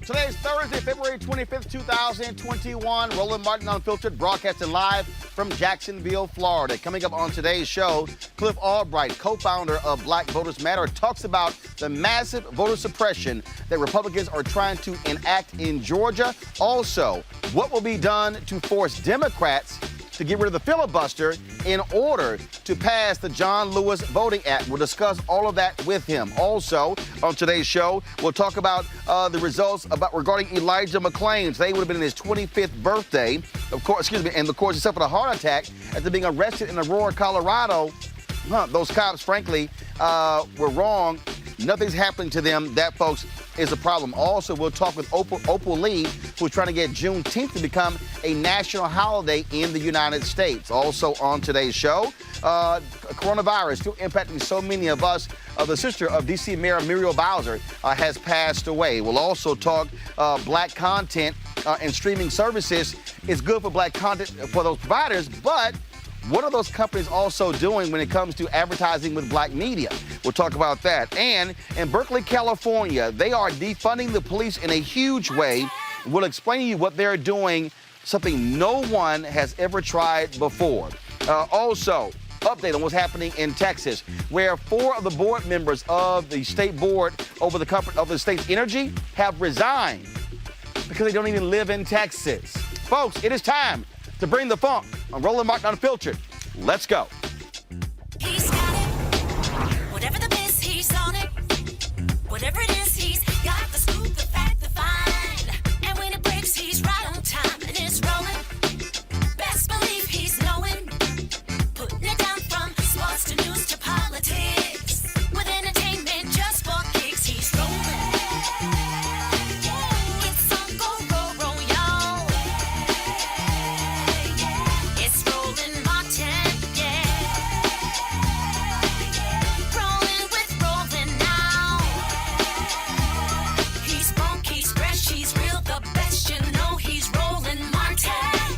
Today is Thursday, February 25th, 2021. Roland Martin Unfiltered, broadcasting live from Jacksonville, Florida. Coming up on today's show, Calif, co-founder of Black Voters Matter, talks about the massive voter suppression that Republicans are trying to enact in Georgia. Also, what will be done to force Democrats to get rid of the filibuster in order to pass the John Lewis Voting Act. We'll discuss all of that with him. Also, on today's show, we'll talk about the results regarding Elijah McClain. Today would have been his 25th birthday, and of course, he suffered a heart attack after being arrested in Aurora, Colorado. Those cops, frankly, were wrong. Nothing's happened to them. That, folks, is a problem. Also, we'll talk with Opal Lee, who's trying to get Juneteenth to become a national holiday in the United States. Also on today's show, coronavirus still impacting so many of us. The sister of D.C. Mayor Muriel Bowser has passed away. We'll also talk black content and streaming services. It's good for black content for those providers, but what are those companies also doing when it comes to advertising with black media? We'll talk about that. And in Berkeley, California, they are defunding the police in a huge way. We'll explain to you what they're doing, something no one has ever tried before. Also, update on what's happening in Texas, where 4 of the board members of the state board over the state's energy have resigned because they don't even live in Texas. Folks, it is time to bring the funk on Roland Martin Unfiltered. Let's go. He's got it. Whatever the biz, he's on it. Whatever it is, he's got the scoop, the fact, the find. And when it breaks, he's right on time and it's rolling. Best believe he's knowing. Putting it down from sports to news to politics. With entertainment just for kicks, he's rolling. It's on go, y'all. It's Roland Martin, yeah. Rolling with Roland now. He's funk, he's fresh, he's real, the best, you know he's Roland Martin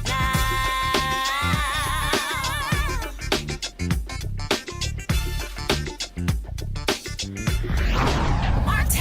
now. Martin.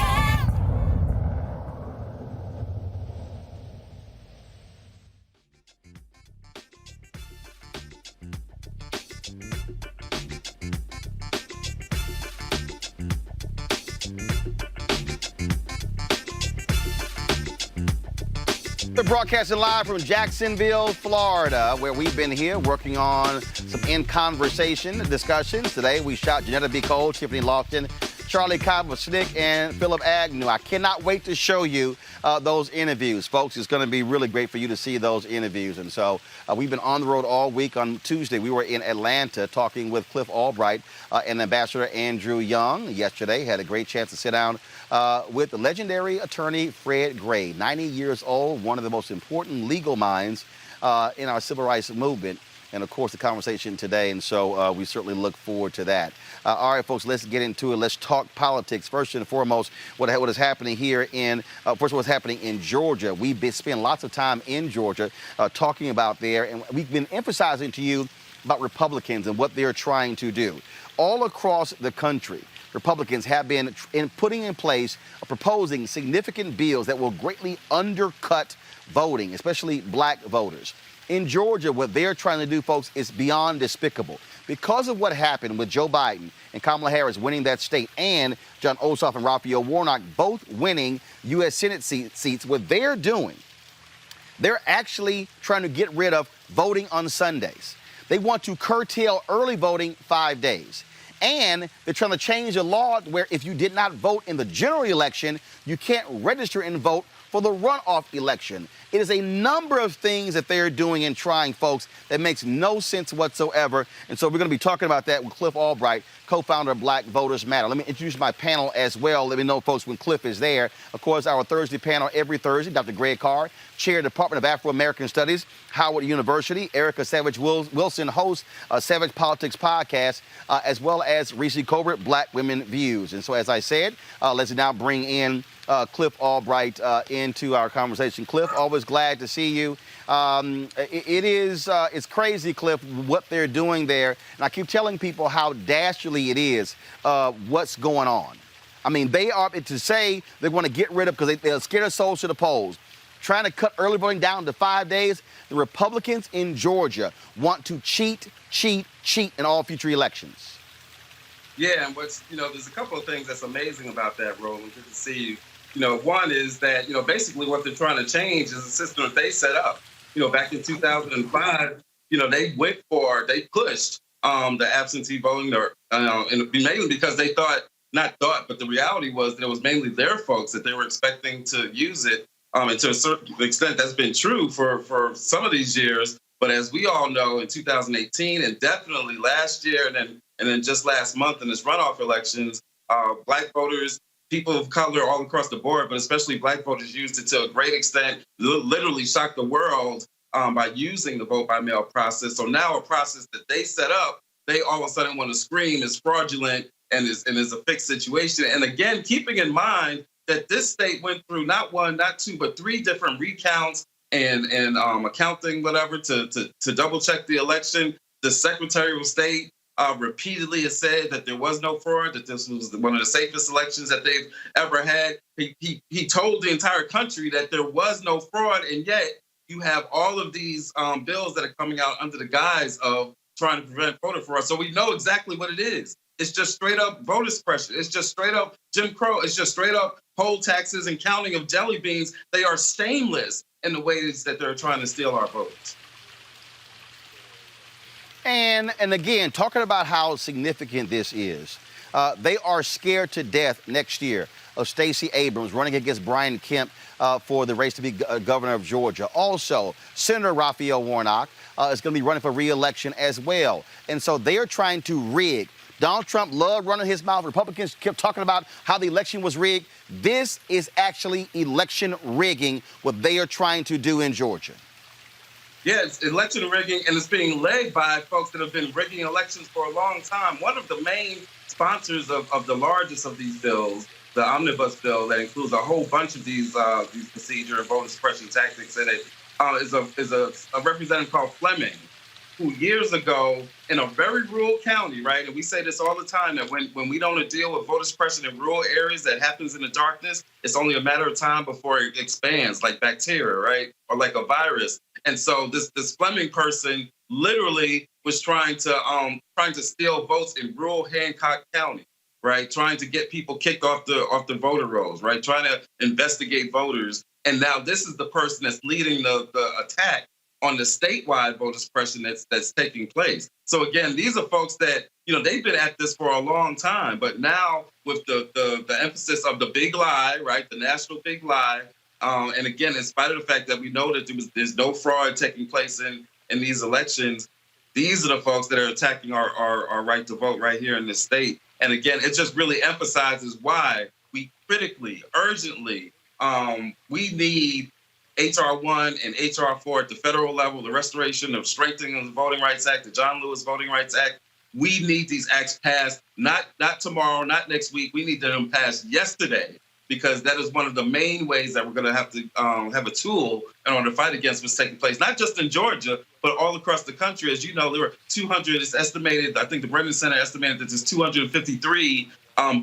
We're broadcasting live from Jacksonville, Florida, where we've been here working on some in-conversation discussions. Today, we shot Janetta B. Cole, Tiffany Lofton, Charlie Cobb-Snick, and Philip Agnew. I cannot wait to show you those interviews, folks. It's going to be really great for you to see those interviews. And so we've been on the road all week. On Tuesday, we were in Atlanta talking with Calif and Ambassador Andrew Young. Yesterday, had a great chance to sit down with the legendary attorney Fred Gray, 90 years old, one of the most important legal minds in our civil rights movement. And, of course, the conversation today. And so we certainly look forward to that. All right, folks, let's get into it. Let's talk politics. First and foremost, what is happening here what's happening in Georgia. We've spent lots of time in Georgia talking about there. And we've been emphasizing to you about Republicans and what they're trying to do. All across the country, Republicans have been putting in place, proposing significant bills that will greatly undercut voting, especially black voters. In Georgia, what they're trying to do, folks, is beyond despicable. Because of what happened with Joe Biden and Kamala Harris winning that state and John Ossoff and Raphael Warnock both winning U.S. Senate seats, what they're doing, they're actually trying to get rid of voting on Sundays. They want to curtail early voting 5 days. And they're trying to change the law where if you did not vote in the general election, you can't register and vote for the runoff election. It is a number of things that they're doing and trying, folks, that makes no sense whatsoever. And so we're going to be talking about that with Calif Albright, co-founder of Black Voters Matter. Let me introduce my panel as well. Let me know, folks, when Calif is there. Of course, our Thursday panel every Thursday, Dr. Greg Carr, Chair of the Department of Afro-American Studies, Howard University. Erica Savage-Wilson hosts a Savage Politics podcast, as well as Reese Colbert, Black Women Views. And so, as I said, let's now bring in Calif Albright into our conversation. Calif, always glad to see you. It's crazy, Calif, what they're doing there. And I keep telling people how dastardly it is what's going on. I mean, they are, to say they want to get rid of, because they're scared of souls to the polls, trying to cut early voting down to 5 days. The Republicans in Georgia want to cheat in all future elections. Yeah, and there's a couple of things that's amazing about that, Roland. Good to see you. One is that, basically what they're trying to change is a system that they set up. Back in 2005, they pushed the absentee voting, and mainly because they but the reality was that it was mainly their folks that they were expecting to use it. And to a certain extent, that's been true for some of these years. But as we all know, in 2018 and definitely last year, and then just last month in this runoff elections, Black voters, people of color all across the board, but especially Black voters, used it to a great extent, literally shocked the world by using the vote by mail process. So now a process that they set up, they all of a sudden want to scream is fraudulent and is a fixed situation. And again, keeping in mind that this state went through not one, not two, but 3 different recounts and accounting, whatever, to double check the election. The Secretary of State repeatedly has said that there was no fraud, that this was one of the safest elections that they've ever had. He told the entire country that there was no fraud, and yet you have all of these bills that are coming out under the guise of trying to prevent voter fraud. So we know exactly what it is. It's just straight up voter suppression. It's just straight up Jim Crow. It's just straight up poll taxes and counting of jelly beans. They are shameless in the ways that they're trying to steal our votes. And again, talking about how significant this is, they are scared to death next year of Stacey Abrams running against Brian Kemp for the race to be governor of Georgia. Also, Senator Raphael Warnock is going to be running for re-election as well. And so they are trying to rig. Donald Trump loved running his mouth. Republicans kept talking about how the election was rigged. This is actually election rigging, what they are trying to do in Georgia. Yeah, it's election rigging, and it's being led by folks that have been rigging elections for a long time. One of the main sponsors of the largest of these bills, the omnibus bill that includes a whole bunch of these procedure and voter suppression tactics in it, is a representative called Fleming, who years ago in a very rural county, right? And we say this all the time, that when we don't deal with voter suppression in rural areas that happens in the darkness, it's only a matter of time before it expands like bacteria, right? Or like a virus. And so this Fleming person literally was trying to steal votes in rural Hancock County, right? Trying to get people kicked off the voter rolls, right? Trying to investigate voters. And now this is the person that's leading the attack on the statewide voter suppression that's taking place. So again, these are folks that, they've been at this for a long time, but now with the emphasis of the big lie, right? The national big lie. And again, in spite of the fact that we know that there's no fraud taking place in these elections, these are the folks that are attacking our right to vote right here in this state. And again, it just really emphasizes why we critically, urgently, we need H.R. 1 and H.R. 4 at the federal level, the restoration of strengthening the Voting Rights Act, the John Lewis Voting Rights Act. We need these acts passed, not tomorrow, not next week. We need them passed yesterday, because that is one of the main ways that we're going to have to have a tool in order to fight against what's taking place, not just in Georgia, but all across the country. As you know, there were 200, it's estimated, I think the Brennan Center estimated that there's 253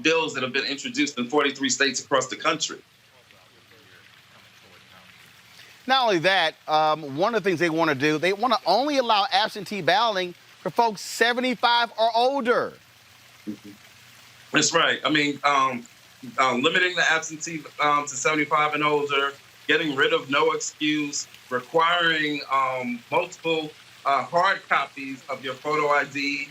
bills that have been introduced in 43 states across the country. Not only that, one of the things they want to do, they want to only allow absentee balloting for folks 75 or older. That's right. I mean, limiting the absentee to 75 and older, getting rid of no excuse, requiring multiple hard copies of your photo ID.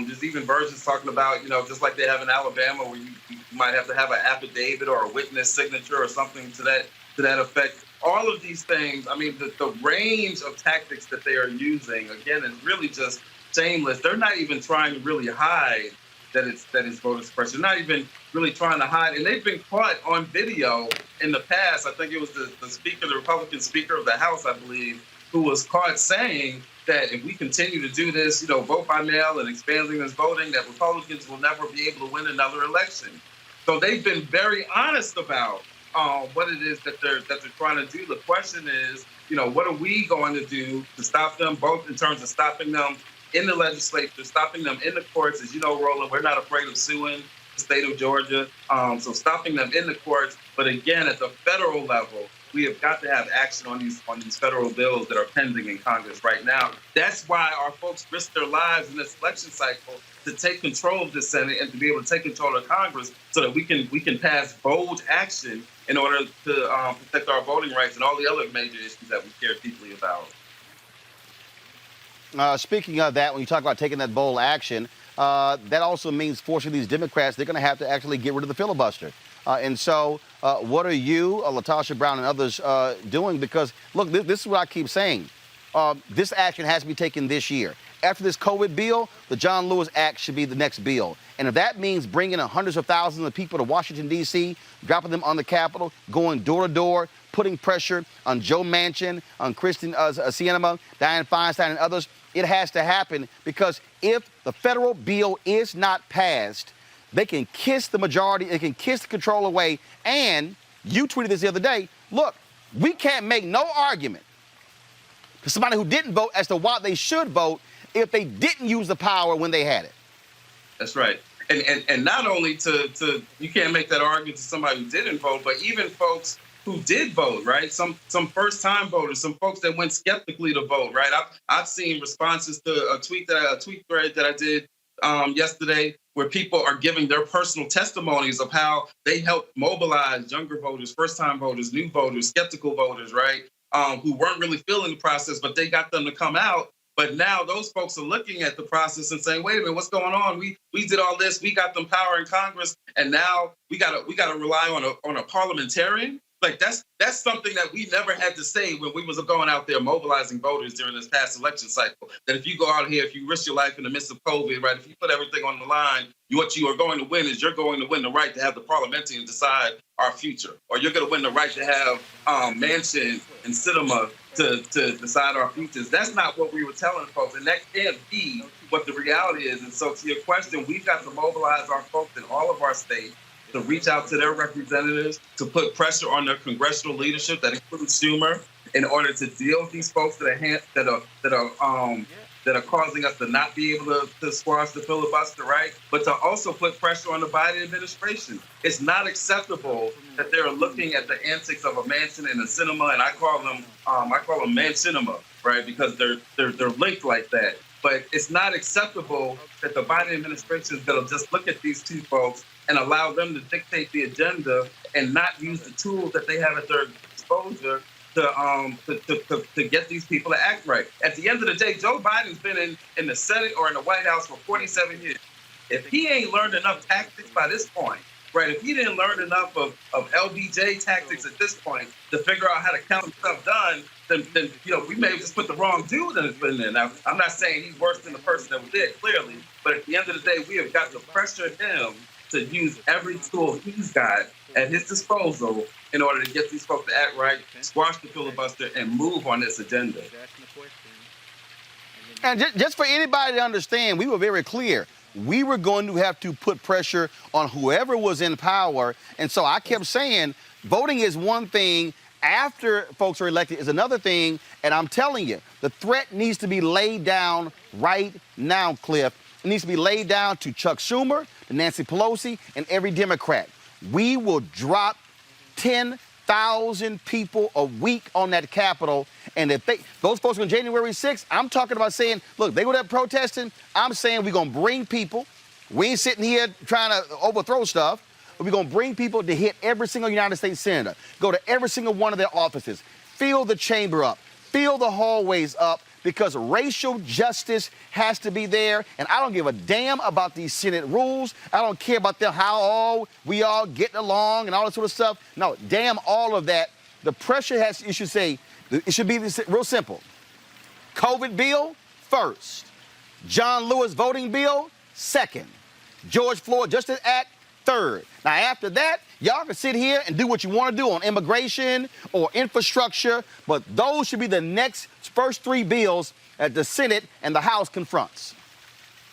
There's even versions talking about, just like they have in Alabama, where you might have to have an affidavit or a witness signature or something to that effect. All of these things, I mean, the range of tactics that they are using, again, is really just shameless. They're not even trying to really hide that it's voter suppression. They're not even really trying to hide. And they've been caught on video in the past. I think it was the Republican Speaker of the House, I believe, who was caught saying that if we continue to do this, vote by mail and expanding this voting, that Republicans will never be able to win another election. So they've been very honest about what it is that they're trying to do. The question is, what are we going to do to stop them, both in terms of stopping them in the legislature, stopping them in the courts? As you know, Roland, we're not afraid of suing state of Georgia. So stopping them in the courts. But again, at the federal level, we have got to have action on these federal bills that are pending in Congress right now. That's why our folks risk their lives in this election cycle to take control of the Senate and to be able to take control of Congress so that we can pass bold action in order to protect our voting rights and all the other major issues that we care deeply about. Speaking of that, when you talk about taking that bold action, that also means forcing these Democrats, they're going to have to actually get rid of the filibuster. And so what are you, LaTosha Brown and others doing? Because, look, this is what I keep saying. This action has to be taken this year. After this COVID bill, the John Lewis Act should be the next bill. And if that means bringing hundreds of thousands of people to Washington, D.C., dropping them on the Capitol, going door to door, putting pressure on Joe Manchin, on Kristen Sinema, Dianne Feinstein, and others, it has to happen, because if the federal bill is not passed, they can kiss the majority, they can kiss the control away. And you tweeted this the other day. Look, we can't make no argument to somebody who didn't vote as to why they should vote if they didn't use the power when they had it. That's right. And not only to you can't make that argument to somebody who didn't vote, but even folks who did vote, right? Some first-time voters, some folks that went skeptically to vote, right? I've seen responses to a tweet thread that I did yesterday, where people are giving their personal testimonies of how they helped mobilize younger voters, first-time voters, new voters, skeptical voters, right? Who weren't really feeling the process, but they got them to come out. But now those folks are looking at the process and saying, wait a minute, what's going on? We did all this, we got them power in Congress, and now we gotta rely on a parliamentarian. Like that's something that we never had to say when we was going out there mobilizing voters during this past election cycle. That if you go out here, if you risk your life in the midst of COVID, right, if you put everything on the line, what you are going to win is you're going to win the right to have the parliamentarians decide our future, or you're going to win the right to have Manchin and Sinema to decide our futures. That's not what we were telling folks, and that can't be what the reality is. And so to your question, we've got to mobilize our folks in all of our states to reach out to their representatives, to put pressure on their congressional leadership, that includes Schumer, in order to deal with these folks that are causing us to not be able to squash the filibuster, right? But to also put pressure on the Biden administration. It's not acceptable that they're looking at the antics of a Manchin and a Sinema, and I call them Manchinema, right? Because they're linked like that. But it's not acceptable that the Biden administration is going to just look at these two folks and allow them to dictate the agenda and not use the tools that they have at their disposal to get these people to act right. At the end of the day, Joe Biden's been in the Senate or in the White House for 47 years. If he ain't learned enough tactics by this point, right, if he didn't learn enough of LBJ tactics at this point to figure out how to count stuff done, then we may have just put the wrong dude in there. Now, I'm not saying he's worse than the person that was there, clearly, but at the end of the day, we have got to pressure him to use every tool he's got at his disposal in order to get these folks to act right, squash the filibuster, and move on this agenda. And just for anybody to understand, we were very clear. We were going to have to put pressure on whoever was in power. And so I kept saying, voting is one thing, after folks are elected is another thing. And I'm telling you, the threat needs to be laid down right now, Cliff. It needs to be laid down to Chuck Schumer, to Nancy Pelosi, and every Democrat. We will drop 10,000 people a week on that Capitol. And if those folks on January 6th, I'm talking about saying, look, they were there protesting. I'm saying we're going to bring people. We ain't sitting here trying to overthrow stuff. But we're going to bring people to hit every single United States senator, go to every single one of their offices, fill the chamber up, fill the hallways up, because racial justice has to be there. And I don't give a damn about these Senate rules. I don't care about how we all get along and all that sort of stuff. No, damn all of that. The pressure it should be real simple. COVID bill, first. John Lewis voting bill, second. George Floyd Justice Act, third. Now, after that, y'all can sit here and do what you want to do on immigration or infrastructure, but those should be the first three bills that the Senate and the House confronts.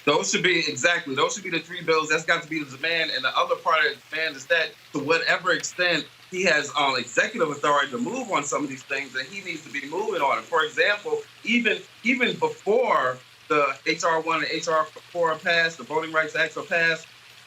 Those should be the three bills. That's got to be the demand. And the other part of the demand is that to whatever extent he has executive authority to move on some of these things, that he needs to be moving on. For example, even before the HR 1 and HR 4 are passed, the Voting Rights Acts are passed,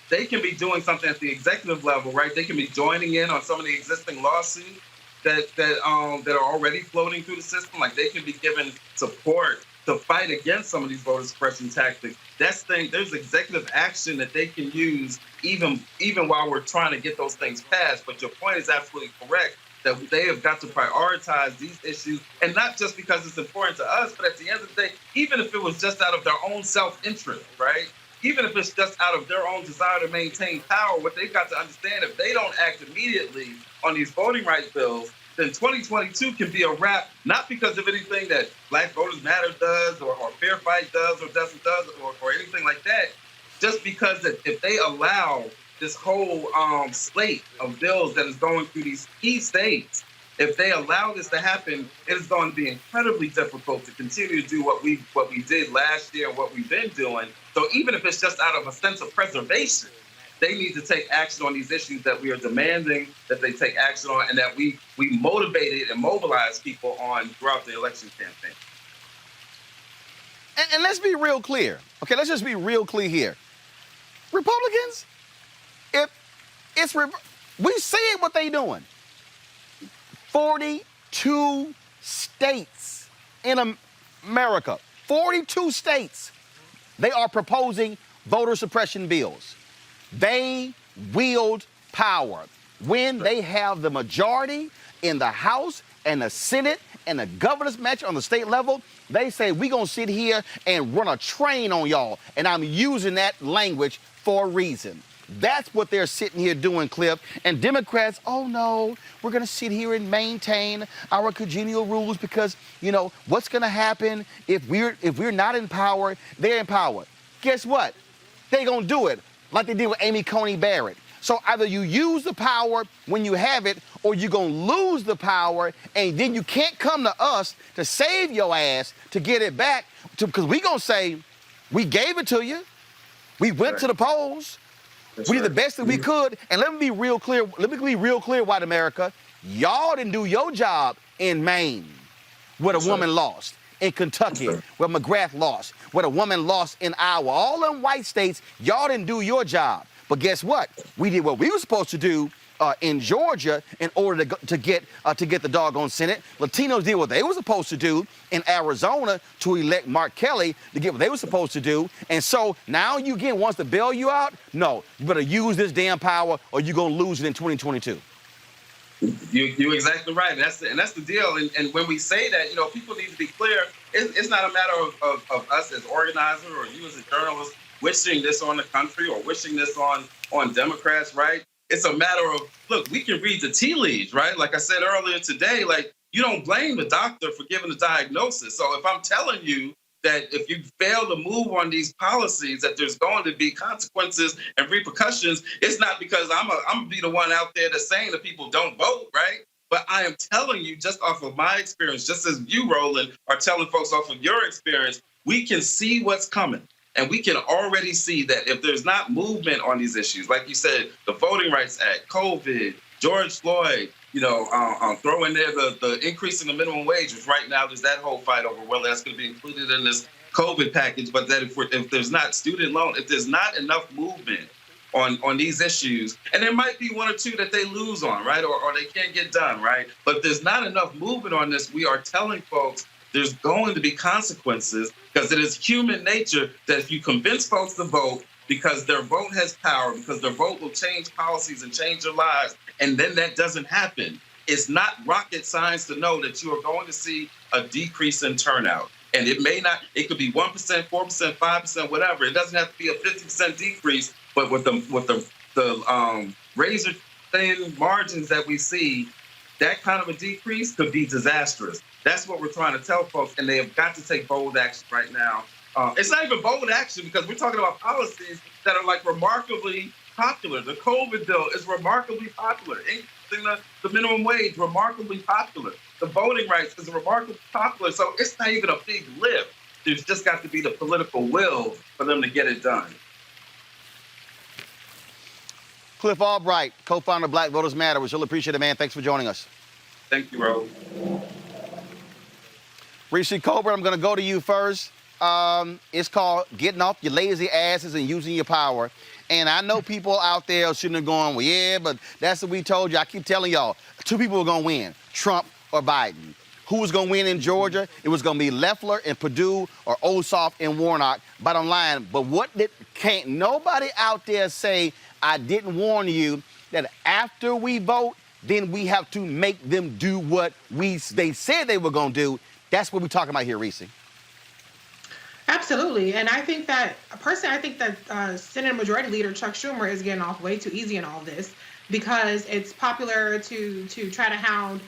they can be doing something at the executive level, right? They can be joining in on some of the existing lawsuits that are already floating through the system. Like, they can be given support to fight against some of these voter suppression tactics. There's executive action that they can use even while we're trying to get those things passed. But your point is absolutely correct, that they have got to prioritize these issues, and not just because it's important to us, but at the end of the day, even if it was just out of their own self-interest, right? Even if it's just out of their own desire to maintain power, what they've got to understand, if they don't act immediately on these voting rights bills, then 2022 can be a wrap, not because of anything that Black Voters Matter does or Fair Fight does or doesn't does or anything like that, just because that if they allow this whole slate of bills that is going through these key states, if they allow this to happen, it is going to be incredibly difficult to continue to do what we did last year and what we've been doing. So even if it's just out of a sense of preservation, they need to take action on these issues that we are demanding that they take action on, and that we motivated and mobilize people on throughout the election campaign. And let's be real clear. Okay, let's just be real clear here. Republicans, we see what they doing. 42 states in America, 42 states, they are proposing voter suppression bills. They wield power. When they have the majority in the House and the Senate and the governor's match on the state level, they say, we're going to sit here and run a train on y'all. And I'm using that language for a reason. That's what they're sitting here doing, Cliff. And Democrats, oh no, we're going to sit here and maintain our congenial rules because, you know, what's going to happen if we're not in power, they're in power. Guess what? They're going to do it like they did with Amy Coney Barrett. So either you use the power when you have it, or you're going to lose the power, and then you can't come to us to save your ass to get it back, because we're going to say, we gave it to you. We went to the polls. We did the best that we could. And let me be real clear. Let me be real clear, white America. Y'all didn't do your job in Maine, where a woman lost. In Kentucky, where McGrath lost. Where a woman lost in Iowa. All them white states, y'all didn't do your job. But guess what? We did what we were supposed to do in Georgia in order to get the doggone Senate. Latinos did what they were supposed to do in Arizona to elect Mark Kelly to get what they were supposed to do. And so now you again wants to bail you out? No, you better use this damn power or you're going to lose it in 2022. You're exactly right. That's the deal. And when we say that, you know, people need to be clear. It's not a matter of us as organizers or you as a journalist wishing this on the country or wishing this on Democrats, right? It's a matter of, look, we can read the tea leaves, right? Like I said earlier today, like, you don't blame the doctor for giving the diagnosis. So if I'm telling you that if you fail to move on these policies, that there's going to be consequences and repercussions, it's not because I'm gonna be the one out there that's saying that people don't vote, right? But I am telling you, just off of my experience, just as you, Roland, are telling folks off of your experience, we can see what's coming. And we can already see that if there's not movement on these issues, like you said, the Voting Rights Act, COVID, George Floyd, you know, throw in there the increase in the minimum wage, which right now there's that whole fight over whether that's going to be included in this COVID package. But that if there's not student loan, if there's not enough movement on these issues, and there might be one or two that they lose on, right, or they can't get done, right? But if there's not enough movement on this, we are telling folks there's going to be consequences, because it is human nature that if you convince folks to vote because their vote has power, because their vote will change policies and change their lives, and then that doesn't happen, it's not rocket science to know that you are going to see a decrease in turnout. And it may not, it could be 1%, 4%, 5%, whatever. It doesn't have to be a 50% decrease, but with the razor thin margins that we see, that kind of a decrease could be disastrous. That's what we're trying to tell folks, and they have got to take bold action right now. It's not even bold action because we're talking about policies that are like remarkably popular. The COVID bill is remarkably popular. Increasing the minimum wage, remarkably popular. The voting rights is remarkably popular. So it's not even a big lift. There's just got to be the political will for them to get it done. Cliff Albright, co-founder of Black Voters Matter. We really appreciate it, man. Thanks for joining us. Thank you, Roland. Rishi Colbert, I'm going to go to you first. It's called getting off your lazy asses and using your power. And I know people out there sitting there going, well, yeah, but that's what we told you. I keep telling y'all, two people are going to win, Trump or Biden. Who was going to win in Georgia? It was going to be Loeffler and Perdue or Ossoff and Warnock, bottom line. But can't nobody out there say, I didn't warn you that after we vote, then we have to make them do what they said they were going to do. That's what we're talking about here, Reese. Absolutely. And I think that, personally, I think that Senate Majority Leader Chuck Schumer is getting off way too easy in all this, because it's popular to try to hound,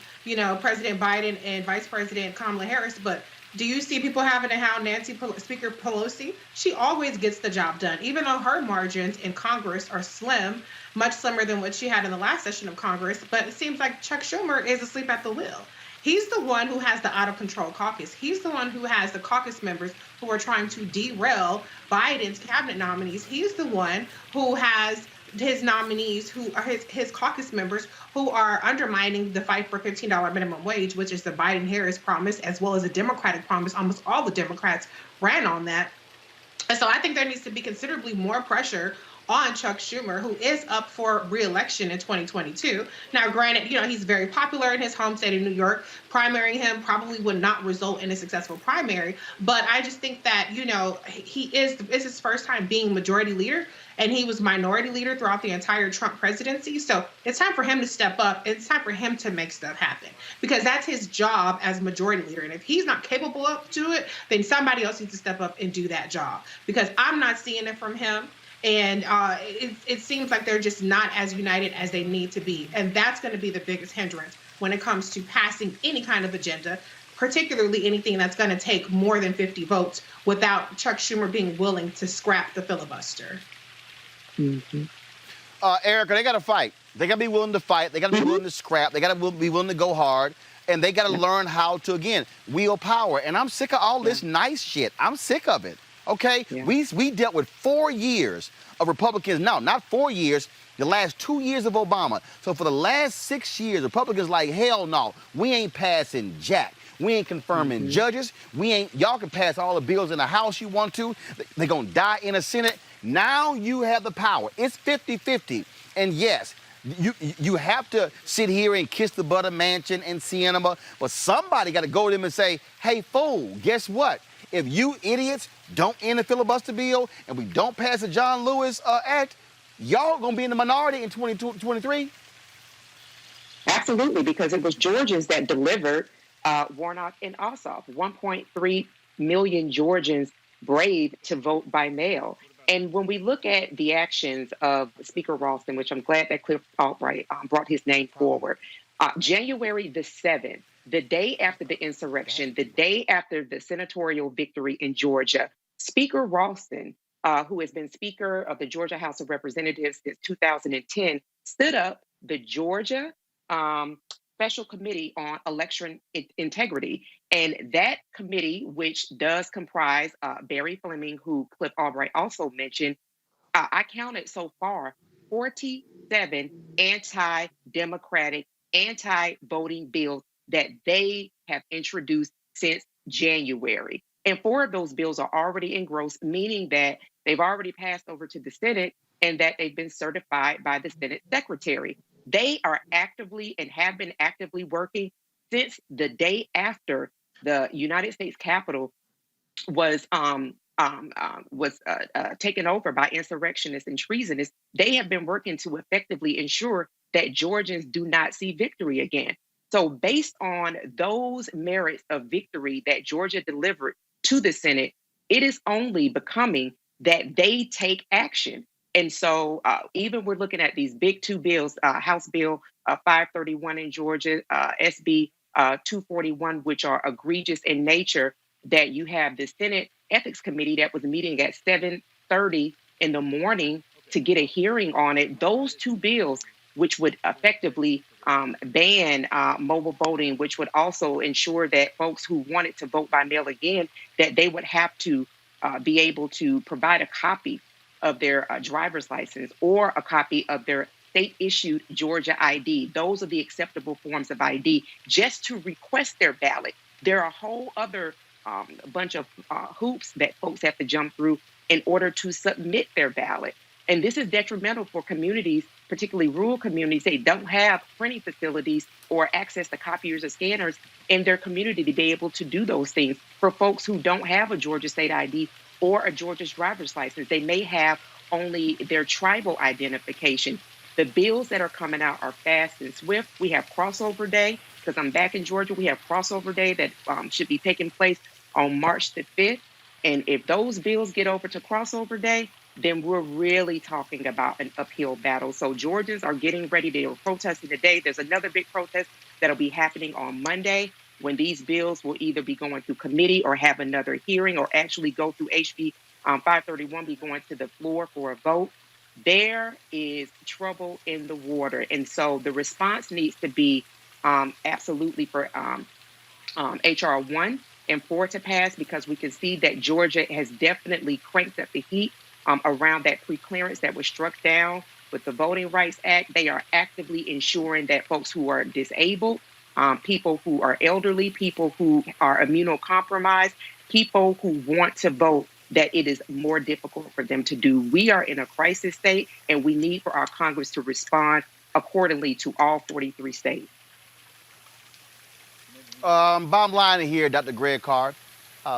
President Biden and Vice President Kamala Harris. But do you see people having to hound Speaker Pelosi? She always gets the job done, even though her margins in Congress are slim, much slimmer than what she had in the last session of Congress. But it seems like Chuck Schumer is asleep at the wheel. He's the one who has the out-of-control caucus. He's the one who has the caucus members who are trying to derail Biden's cabinet nominees. He's the one who has his nominees, who are his caucus members, who are undermining the fight for $15 minimum wage, which is the Biden-Harris promise, as well as a Democratic promise. Almost all the Democrats ran on that. And so I think there needs to be considerably more pressure on Chuck Schumer, who is up for re-election in 2022. Now, granted, he's very popular in his home state of New York. Primarying him probably would not result in a successful primary. But I just think that, it's his first time being majority leader, and he was minority leader throughout the entire Trump presidency. So it's time for him to step up. It's time for him to make stuff happen, because that's his job as majority leader. And if he's not capable of to it, then somebody else needs to step up and do that job, because I'm not seeing it from him. And it seems like they're just not as united as they need to be. And that's going to be the biggest hindrance when it comes to passing any kind of agenda, particularly anything that's going to take more than 50 votes, without Chuck Schumer being willing to scrap the filibuster. Mm-hmm. Erica, they got to fight. They got to be willing to fight. They got to be willing to scrap. They got to be willing to go hard. And they got to learn how to, again, wield power. And I'm sick of all this nice shit. I'm sick of it. Okay, we dealt with 4 years of Republicans. No, not 4 years. The last 2 years of Obama. So for the last 6 years, Republicans like, hell no, we ain't passing jack. We ain't confirming judges. Y'all can pass all the bills in the House you want to. They're going to die in the Senate. Now you have the power. It's 50-50. And yes, you have to sit here and kiss the butt of Manchin and Sinema, but somebody got to go to them and say, hey, fool, guess what? If you idiots don't end the filibuster bill and we don't pass the John Lewis Act, y'all going to be in the minority in 2023? Absolutely, because it was Georgians that delivered Warnock and Ossoff. 1.3 million Georgians braved to vote by mail. And when we look at the actions of Speaker Ralston, which I'm glad that Cliff Albright brought his name forward, January the 7th, the day after the insurrection, the day after the senatorial victory in Georgia, Speaker Ralston, who has been Speaker of the Georgia House of Representatives since 2010, stood up the Georgia Special Committee on Election Integrity. And that committee, which does comprise Barry Fleming, who Cliff Albright also mentioned, I counted so far 47 anti-democratic, anti-voting bills that they have introduced since January. And 4 of those bills are already engrossed, meaning that they've already passed over to the Senate and that they've been certified by the Senate Secretary. They are actively and have been actively working since the day after the United States Capitol was taken over by insurrectionists and treasonists. They have been working to effectively ensure that Georgians do not see victory again. So based on those merits of victory that Georgia delivered to the Senate, it is only becoming that they take action. And so even we're looking at these big 2 bills, House Bill 531 in Georgia, SB 241, which are egregious in nature, that you have the Senate Ethics Committee that was meeting at 7:30 in the morning to get a hearing on it. Those 2 bills, which would effectively ban mobile voting, which would also ensure that folks who wanted to vote by mail again, that they would have to be able to provide a copy of their driver's license or a copy of their state-issued Georgia ID. Those are the acceptable forms of ID just to request their ballot. There are whole other a bunch of hoops that folks have to jump through in order to submit their ballot. And this is detrimental for communities, particularly rural communities. They don't have printing facilities or access to copiers or scanners in their community to be able to do those things. For folks who don't have a Georgia state ID or a Georgia driver's license, they may have only their tribal identification. The bills that are coming out are fast and swift. We have crossover day, because I'm back in Georgia. We have crossover day that should be taking place on March the 5th. And if those bills get over to crossover day, then we're really talking about an uphill battle. So Georgians are getting ready. They are protesting today. There's another big protest that'll be happening on Monday when these bills will either be going through committee or have another hearing or actually go through HB 531, be going to the floor for a vote. There is trouble in the water. And so the response needs to be absolutely for HR 1 and 4 to pass, because we can see that Georgia has definitely cranked up the heat around that pre-clearance that was struck down with the Voting Rights Act. They are actively ensuring that folks who are disabled, people who are elderly, people who are immunocompromised, people who want to vote, that it is more difficult for them to do. We are in a crisis state, and we need for our Congress to respond accordingly to all 43 states. Bottom line here, Dr. Greg Carr,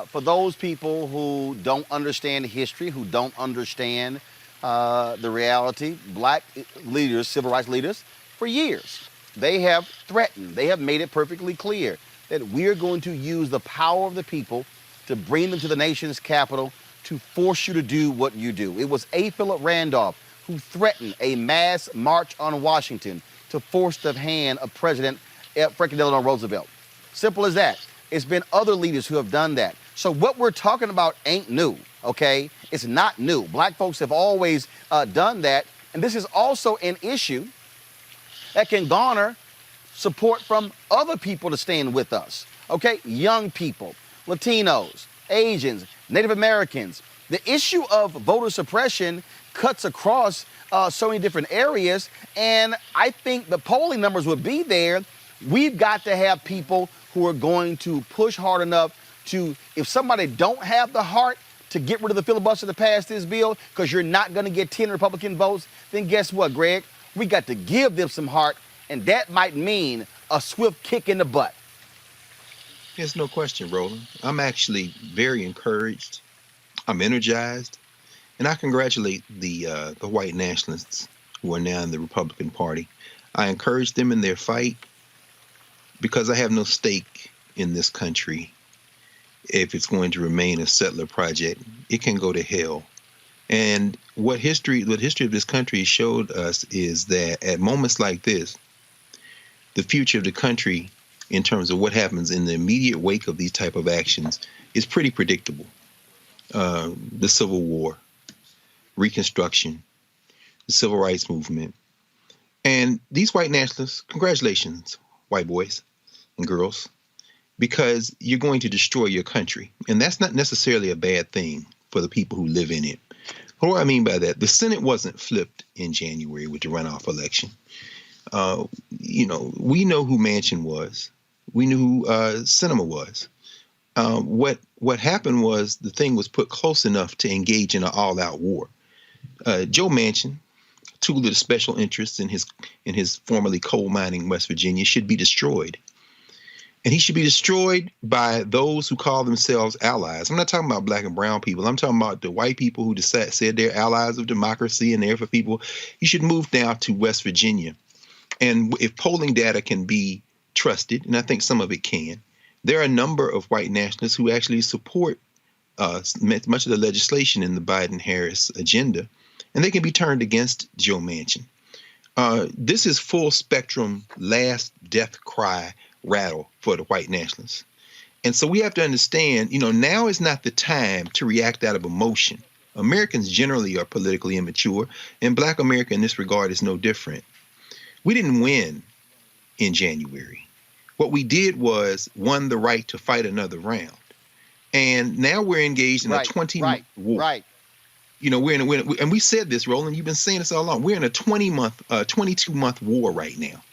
for those people who don't understand history, who don't understand the reality, black leaders, civil rights leaders, for years, they have threatened, they have made it perfectly clear that we're going to use the power of the people to bring them to the nation's capital to force you to do what you do. It was A. Philip Randolph who threatened a mass march on Washington to force the hand of President Franklin Delano Roosevelt. Simple as that. It's been other leaders who have done that. So what we're talking about ain't new, okay? It's not new. Black folks have always done that. And this is also an issue that can garner support from other people to stand with us, okay? Young people, Latinos, Asians, Native Americans. The issue of voter suppression cuts across so many different areas, and I think the polling numbers would be there. We've got to have people who are going to push hard enough to, if somebody don't have the heart to get rid of the filibuster to pass this bill, because you're not going to get 10 Republican votes, then guess what, Greg? We got to give them some heart, and that might mean a swift kick in the butt. There's no question, Roland. I'm actually very encouraged. I'm energized. And I congratulate the white nationalists who are now in the Republican Party. I encourage them in their fight because I have no stake in this country. If it's going to remain a settler project, it can go to hell. And what history of this country showed us is that at moments like this, the future of the country in terms of what happens in the immediate wake of these type of actions is pretty predictable. The Civil War, Reconstruction, the Civil Rights Movement. And these white nationalists, congratulations, white boys and girls, because you're going to destroy your country. And that's not necessarily a bad thing for the people who live in it. What do I mean by that? The Senate wasn't flipped in January with the runoff election. We know who Manchin was. We knew who Sinema was. What happened was the thing was put close enough to engage in an all-out war. Joe Manchin, tool of the special interests in his formerly coal mining West Virginia, should be destroyed. And he should be destroyed by those who call themselves allies. I'm not talking about black and brown people. I'm talking about the white people who said they're allies of democracy and they're for people. He should move down to West Virginia. And if polling data can be trusted, and I think some of it can, there are a number of white nationalists who actually support much of the legislation in the Biden-Harris agenda, and they can be turned against Joe Manchin. This is full spectrum, last death cry rattle for the white nationalists. And so we have to understand, now is not the time to react out of emotion. Americans generally are politically immature, and Black America in this regard is no different. We didn't win in January. What we did was won the right to fight another round. And now we're engaged in a 20-month war. Right. And we said this, Roland, you've been saying this all along. We're in a 22-month war right now.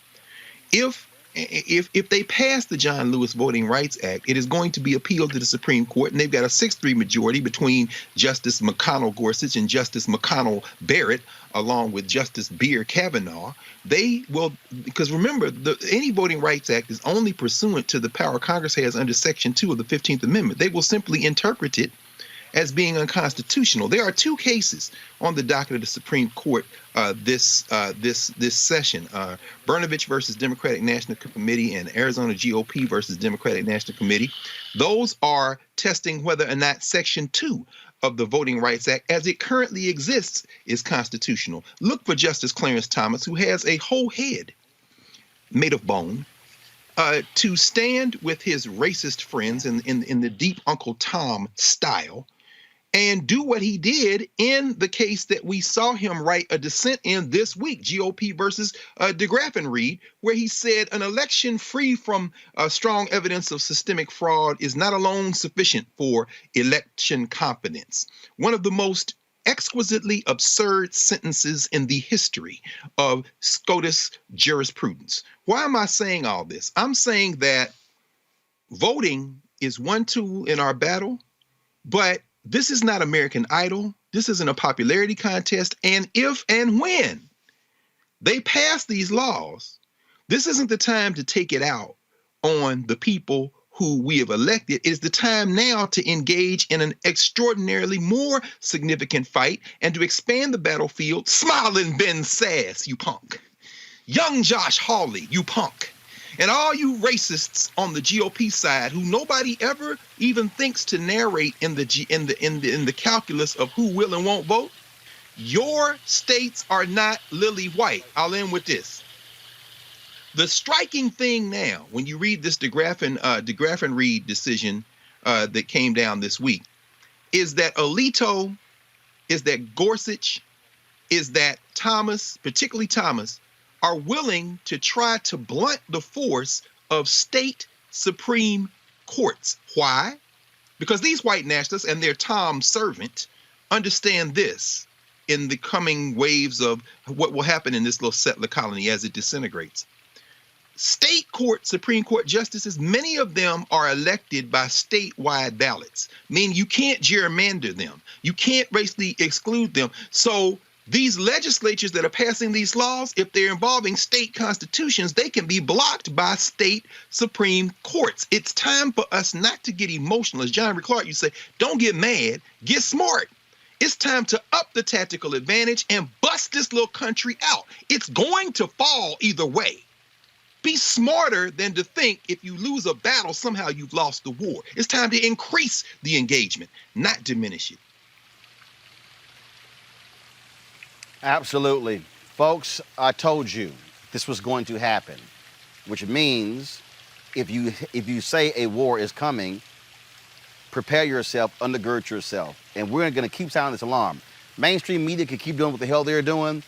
If If they pass the John Lewis Voting Rights Act, it is going to be appealed to the Supreme Court, and they've got a 6-3 majority between Justice McConnell Gorsuch and Justice McConnell Barrett, along with Justice Beer Kavanaugh. They will, because remember, any Voting Rights Act is only pursuant to the power Congress has under Section 2 of the 15th Amendment. They will simply interpret it as being unconstitutional. There are 2 cases on the docket of the Supreme Court this session: Brnovich versus Democratic National Committee and Arizona GOP versus Democratic National Committee. Those are testing whether or not Section 2 of the Voting Rights Act, as it currently exists, is constitutional. Look for Justice Clarence Thomas, who has a whole head made of bone, to stand with his racist friends in the deep Uncle Tom style, and do what he did in the case that we saw him write a dissent in this week, GOP versus DeGraff and Reed, where he said an election free from strong evidence of systemic fraud is not alone sufficient for election confidence. One of the most exquisitely absurd sentences in the history of SCOTUS jurisprudence. Why am I saying all this? I'm saying that voting is one tool in our battle, but this is not American Idol. This isn't a popularity contest. And if and when they pass these laws, this isn't the time to take it out on the people who we have elected. It is the time now to engage in an extraordinarily more significant fight and to expand the battlefield. Smiling Ben Sass, you punk. Young Josh Hawley, you punk. And all you racists on the GOP side who nobody ever even thinks to narrate in the calculus of who will and won't vote, your states are not lily white. I'll end with this. The striking thing now, when you read this DeGraff and Reed decision that came down this week, is that Alito, is that Gorsuch, is that Thomas, particularly Thomas, are willing to try to blunt the force of state Supreme Courts. Why? Because these white nationalists and their Tom servant understand this in the coming waves of what will happen in this little settler colony as it disintegrates. State court, Supreme Court justices, many of them are elected by statewide ballots, meaning you can't gerrymander them. You can't racially exclude them. So these legislatures that are passing these laws, if they're involving state constitutions, they can be blocked by state Supreme Courts. It's time for us not to get emotional. As John Clark, you say, don't get mad, get smart. It's time to up the tactical advantage and bust this little country out. It's going to fall either way. Be smarter than to think if you lose a battle, somehow you've lost the war. It's time to increase the engagement, not diminish it. Absolutely. Folks, I told you this was going to happen, which means if you say a war is coming, prepare yourself, undergird yourself. And we're going to keep sounding this alarm. Mainstream media can keep doing what the hell they're doing.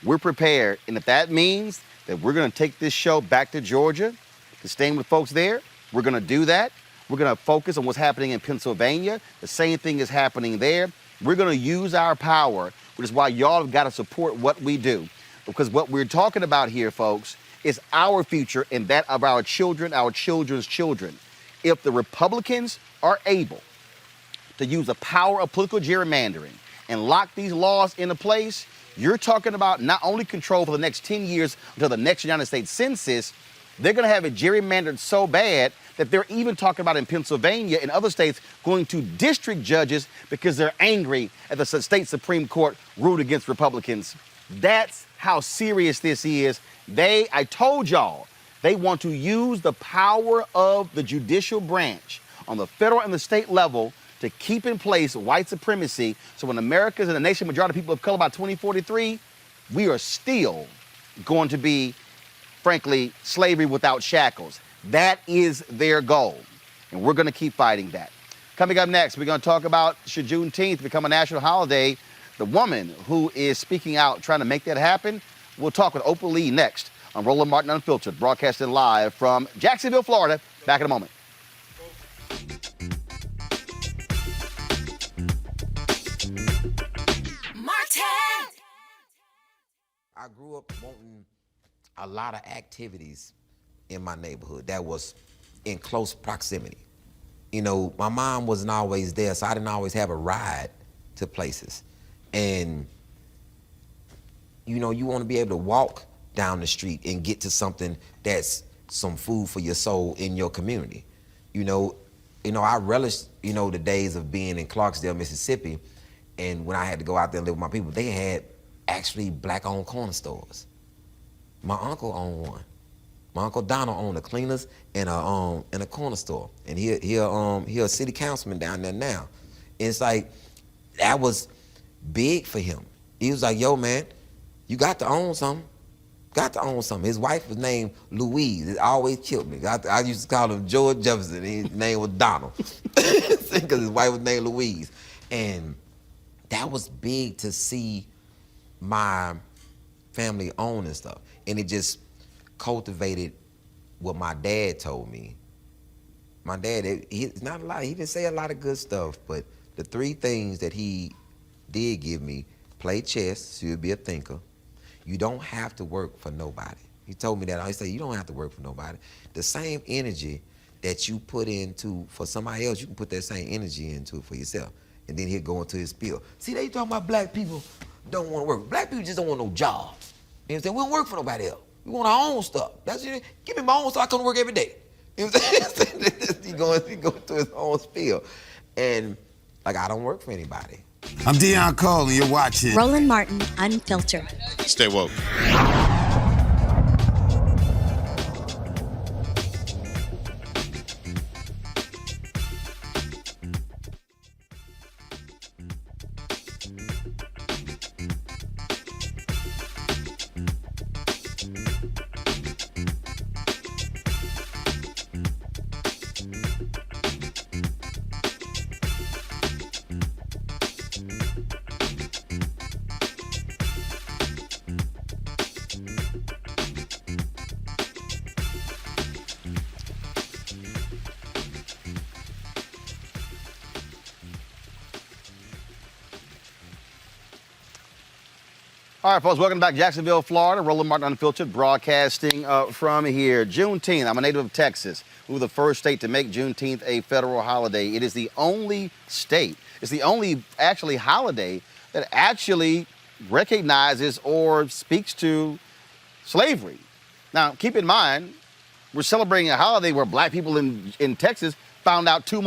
We're prepared. And if that means that we're going to take this show back to Georgia, to staying with folks there, we're going to do that. We're going to focus on what's happening in Pennsylvania. The same thing is happening there. We're going to use our power, which is why y'all have got to support what we do. Because what we're talking about here, folks, is our future and that of our children, our children's children. If the Republicans are able to use the power of political gerrymandering and lock these laws into place, you're talking about not only control for the next 10 years until the next United States Census, they're going to have it gerrymandered so bad that they're even talking about in Pennsylvania and other states going to district judges because they're angry at the state Supreme Court ruled against Republicans. That's how serious this is. I told y'all, they want to use the power of the judicial branch on the federal and the state level to keep in place white supremacy. So when America's and the nation majority of people of color by 2043, we are still going to be, frankly, slavery without shackles. That is their goal. And we're going to keep fighting that. Coming up next, we're going to talk about should Juneteenth become a national holiday. The woman who is speaking out, trying to make that happen. We'll talk with Oprah Lee next on Roland Martin Unfiltered, broadcasting live from Jacksonville, Florida. Back in a moment. I grew up wanting a lot of activities in my neighborhood that was in close proximity. You know, my mom wasn't always there, so I didn't always have a ride to places. And, you know, you want to be able to walk down the street and get to something that's some food for your soul in your community. You know, I relished, the days of being in Clarksdale, Mississippi, and when I had to go out there and live with my people, they had actually black-owned corner stores. My uncle owned one. My Uncle Donald owned a cleaners and a corner store, and he a city councilman down there now. And it's like, that was big for him. He was like, yo, man, you got to own something. Got to own something. His wife was named Louise. It always killed me. I used to call him George Jefferson. His name was Donald, because his wife was named Louise. And that was big to see my family own and stuff. And it just cultivated what my dad told me. My dad, he's not a lot. He didn't say a lot of good stuff, but the three things that he did give me: play chess, so you'll be a thinker. You don't have to work for nobody. He told me that. I say, you don't have to work for nobody. The same energy that you put into for somebody else, you can put that same energy into it for yourself. And then he'll go into his spiel. See, they talking about black people don't want to work. Black people just don't want no jobs. You know what I'm saying? We don't work for nobody else. We want our own stuff. That's it. Give me my own stuff. I come to work every day. You know what I'm saying? he going through his own spiel. And, like, I don't work for anybody. I'm Deion Cole, and you're watching Roland Martin, Unfiltered. Stay woke. All right, folks, welcome back. Jacksonville, Florida. Roland Martin Unfiltered, broadcasting from here. Juneteenth. I'm a native of Texas. We were the first state to make Juneteenth a federal holiday. It is the only state, it's the only actually holiday that actually recognizes or speaks to slavery. Now, keep in mind, we're celebrating a holiday where black people in Texas found out 2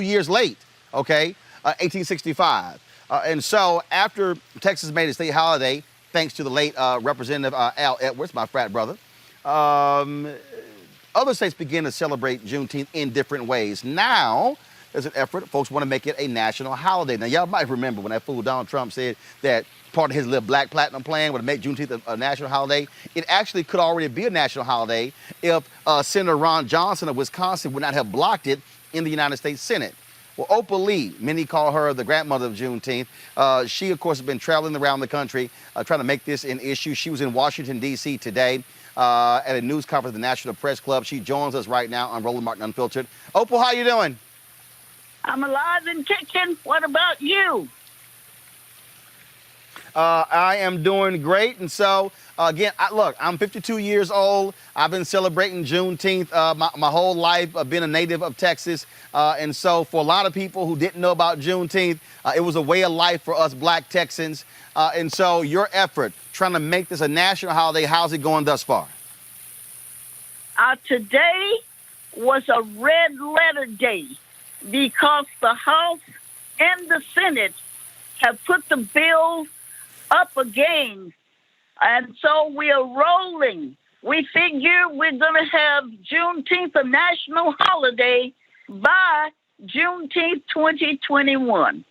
years late, okay, 1865. And so after Texas made a state holiday, thanks to the late Representative Al Edwards, my frat brother, other states begin to celebrate Juneteenth in different ways. Now, there's an effort. Folks want to make it a national holiday. Now, y'all might remember when that fool Donald Trump said that part of his little Black Platinum plan would make Juneteenth a national holiday. It actually could already be a national holiday if Senator Ron Johnson of Wisconsin would not have blocked it in the United States Senate. Well, Opal Lee, many call her the grandmother of Juneteenth. She, of course, has been traveling around the country trying to make this an issue. She was in Washington, D.C. today at a news conference at the National Press Club. She joins us right now on Roland Martin Unfiltered. Opal, how you doing? I'm alive and kicking. What about you? I am doing great. And so, again, look, I'm 52 years old. I've been celebrating Juneteenth my whole life. I've been a native of Texas. And so for a lot of people who didn't know about Juneteenth, it was a way of life for us black Texans. And so your effort, trying to make this a national holiday, how's it going thus far? Today was a red letter day because the House and the Senate have put the bill up again, and so we are rolling. We figure we're going to have Juneteenth a national holiday by Juneteenth 2021.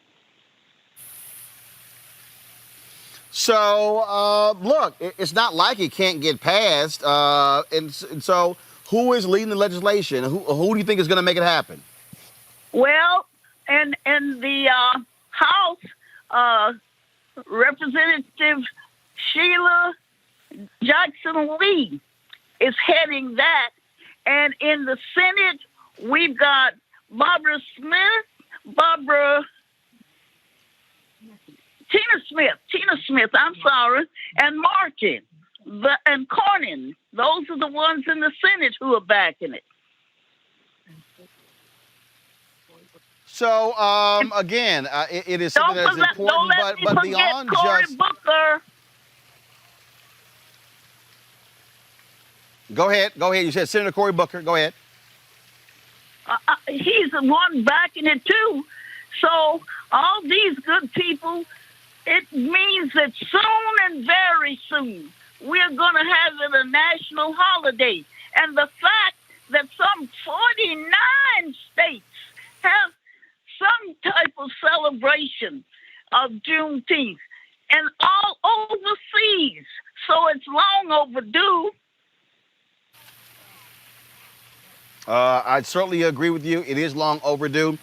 So, look, it's not like it can't get passed. And so who is leading the legislation? Who do you think is going to make it happen? Well, in the House, Representative Sheila Jackson Lee is heading that. And in the Senate, we've got Tina Smith, and Martin and Cornyn. Those are the ones in the Senate who are backing it. So again, it is something that's Don't important, let me but forget beyond Cory just. Booker. Go ahead. You said Senator Cory Booker. Go ahead. He's the one backing it too. So all these good people, it means that soon and very soon we're going to have it a national holiday. And the fact that some 49 states have some type of celebration of Juneteenth and all overseas. So it's long overdue. I certainly agree with you. It is long overdue.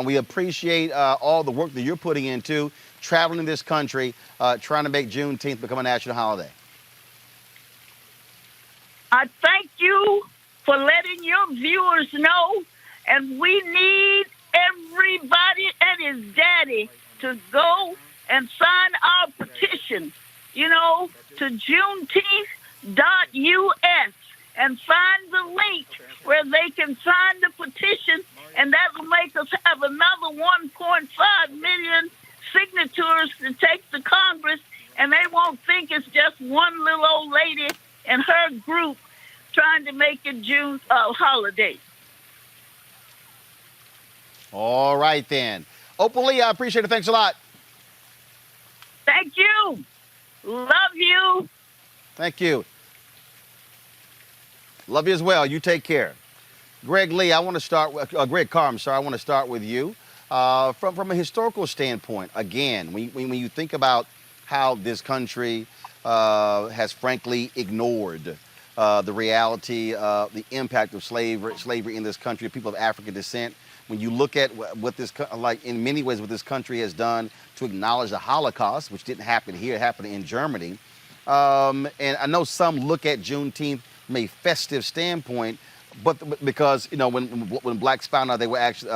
We appreciate all the work that you're putting into traveling this country, trying to make Juneteenth become a national holiday. I thank you for letting your viewers know, and we need everybody and his daddy to go and sign our petition, to Juneteenth.us. And find the link where they can sign the petition, and that will make us have another 1.5 million signatures to take to Congress, and they won't think it's just one little old lady and her group trying to make it June holiday. All right, then. Opal Lee, I appreciate it. Thanks a lot. Thank you. Love you. Thank you. Love you as well. You take care. Greg Lee, I want to start with Greg Carr. I want to start with you. From a historical standpoint, again, when you think about how this country has frankly ignored the reality of the impact of slavery in this country, people of African descent. When you look at what this, like in many ways, what this country has done to acknowledge the Holocaust, which didn't happen here, it happened in Germany. And I know some look at Juneteenth from a festive standpoint, but because when blacks found out they were actually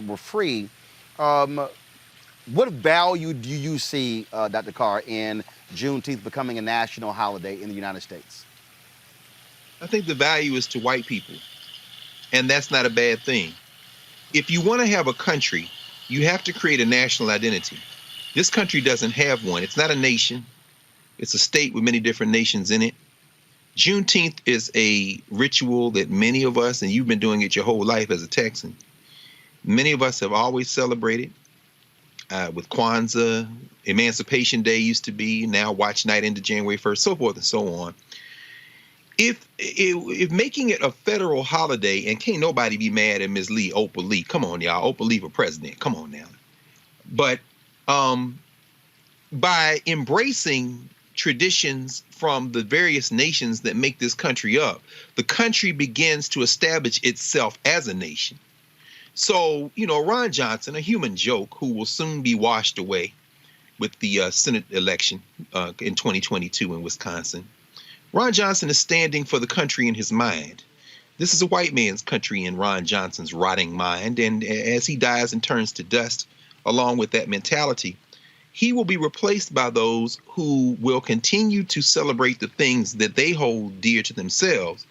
were free, what value do you see, Dr. Carr, in Juneteenth becoming a national holiday in the United States? I think the value is to white people, and that's not a bad thing. If you want to have a country, you have to create a national identity. This country doesn't have one. It's not a nation. It's a state with many different nations in it. Juneteenth is a ritual that many of us, and you've been doing it your whole life as a Texan, many of us have always celebrated with Kwanzaa. Emancipation Day used to be, now Watch Night into January 1st, so forth and so on. If making it a federal holiday, and can't nobody be mad at Ms. Lee, Opal Lee. Come on, y'all. Opal Lee for president. Come on now. But by embracing traditions from the various nations that make this country up, the country begins to establish itself as a nation. So, Ron Johnson, a human joke who will soon be washed away with the Senate election in 2022 in Wisconsin. Ron Johnson is standing for the country in his mind. This is a white man's country in Ron Johnson's rotting mind. And as he dies and turns to dust, along with that mentality, he will be replaced by those who will continue to celebrate the things that they hold dear to themselves,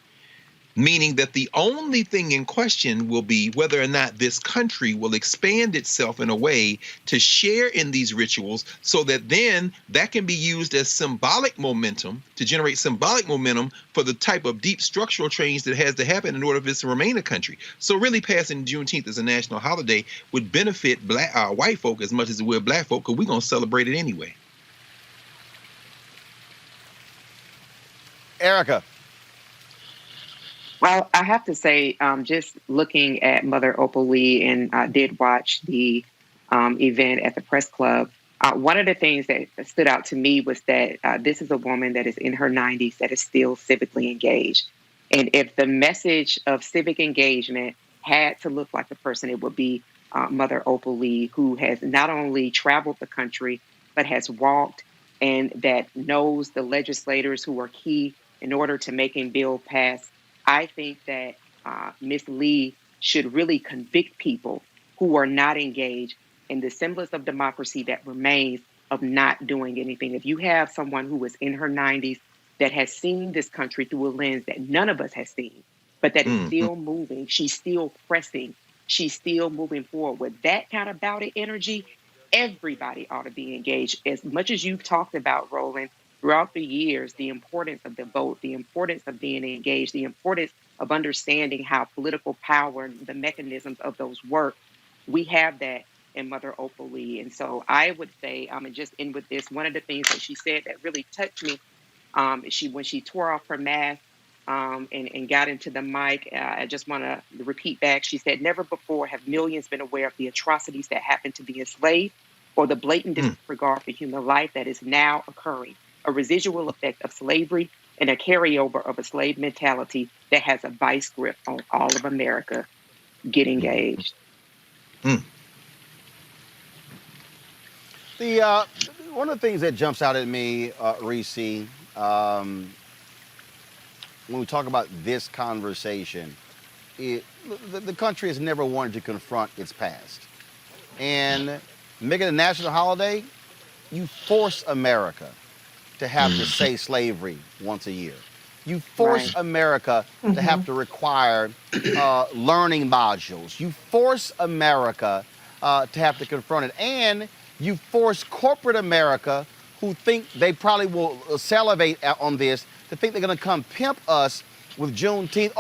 meaning that the only thing in question will be whether or not this country will expand itself in a way to share in these rituals so that then that can be used as symbolic momentum to generate symbolic momentum for the type of deep structural change that has to happen in order for this to remain a country. So really passing Juneteenth as a national holiday would benefit white folk as much as it would black folk, because we're going to celebrate it anyway. Erica. Well, I have to say, just looking at Mother Opal Lee, and I did watch the event at the press club, one of the things that stood out to me was that this is a woman that is in her 90s that is still civically engaged. And if the message of civic engagement had to look like a person, it would be Mother Opal Lee, who has not only traveled the country, but has walked and that knows the legislators who are key in order to making bill pass. I think that Ms. Lee should really convict people who are not engaged in the semblance of democracy that remains of not doing anything. If you have someone who is in her 90s that has seen this country through a lens that none of us has seen, but that is still moving. She's still pressing. She's still moving forward. With that kind of bout of energy, everybody ought to be engaged. As much as you've talked about, Roland, throughout the years, the importance of the vote, the importance of being engaged, the importance of understanding how political power and the mechanisms of those work, we have that in Mother Opal Lee. And so I would say, and just end with this, one of the things that she said that really touched me, when she tore off her mask and got into the mic, I just want to repeat back. She said, "Never before have millions been aware of the atrocities that happened to the enslaved or the blatant disregard for human life that is now occurring, a residual effect of slavery and a carryover of a slave mentality that has a vice grip on all of America. Get engaged." One of the things that jumps out at me, Reese, when we talk about this conversation, the country has never wanted to confront its past. And making it a national holiday, you force America to have to say slavery once a year. You force America to have to require learning modules. You force America to have to confront it. And you force corporate America, who think they probably will salivate on this, to think they're going to come pimp us with Juneteenth.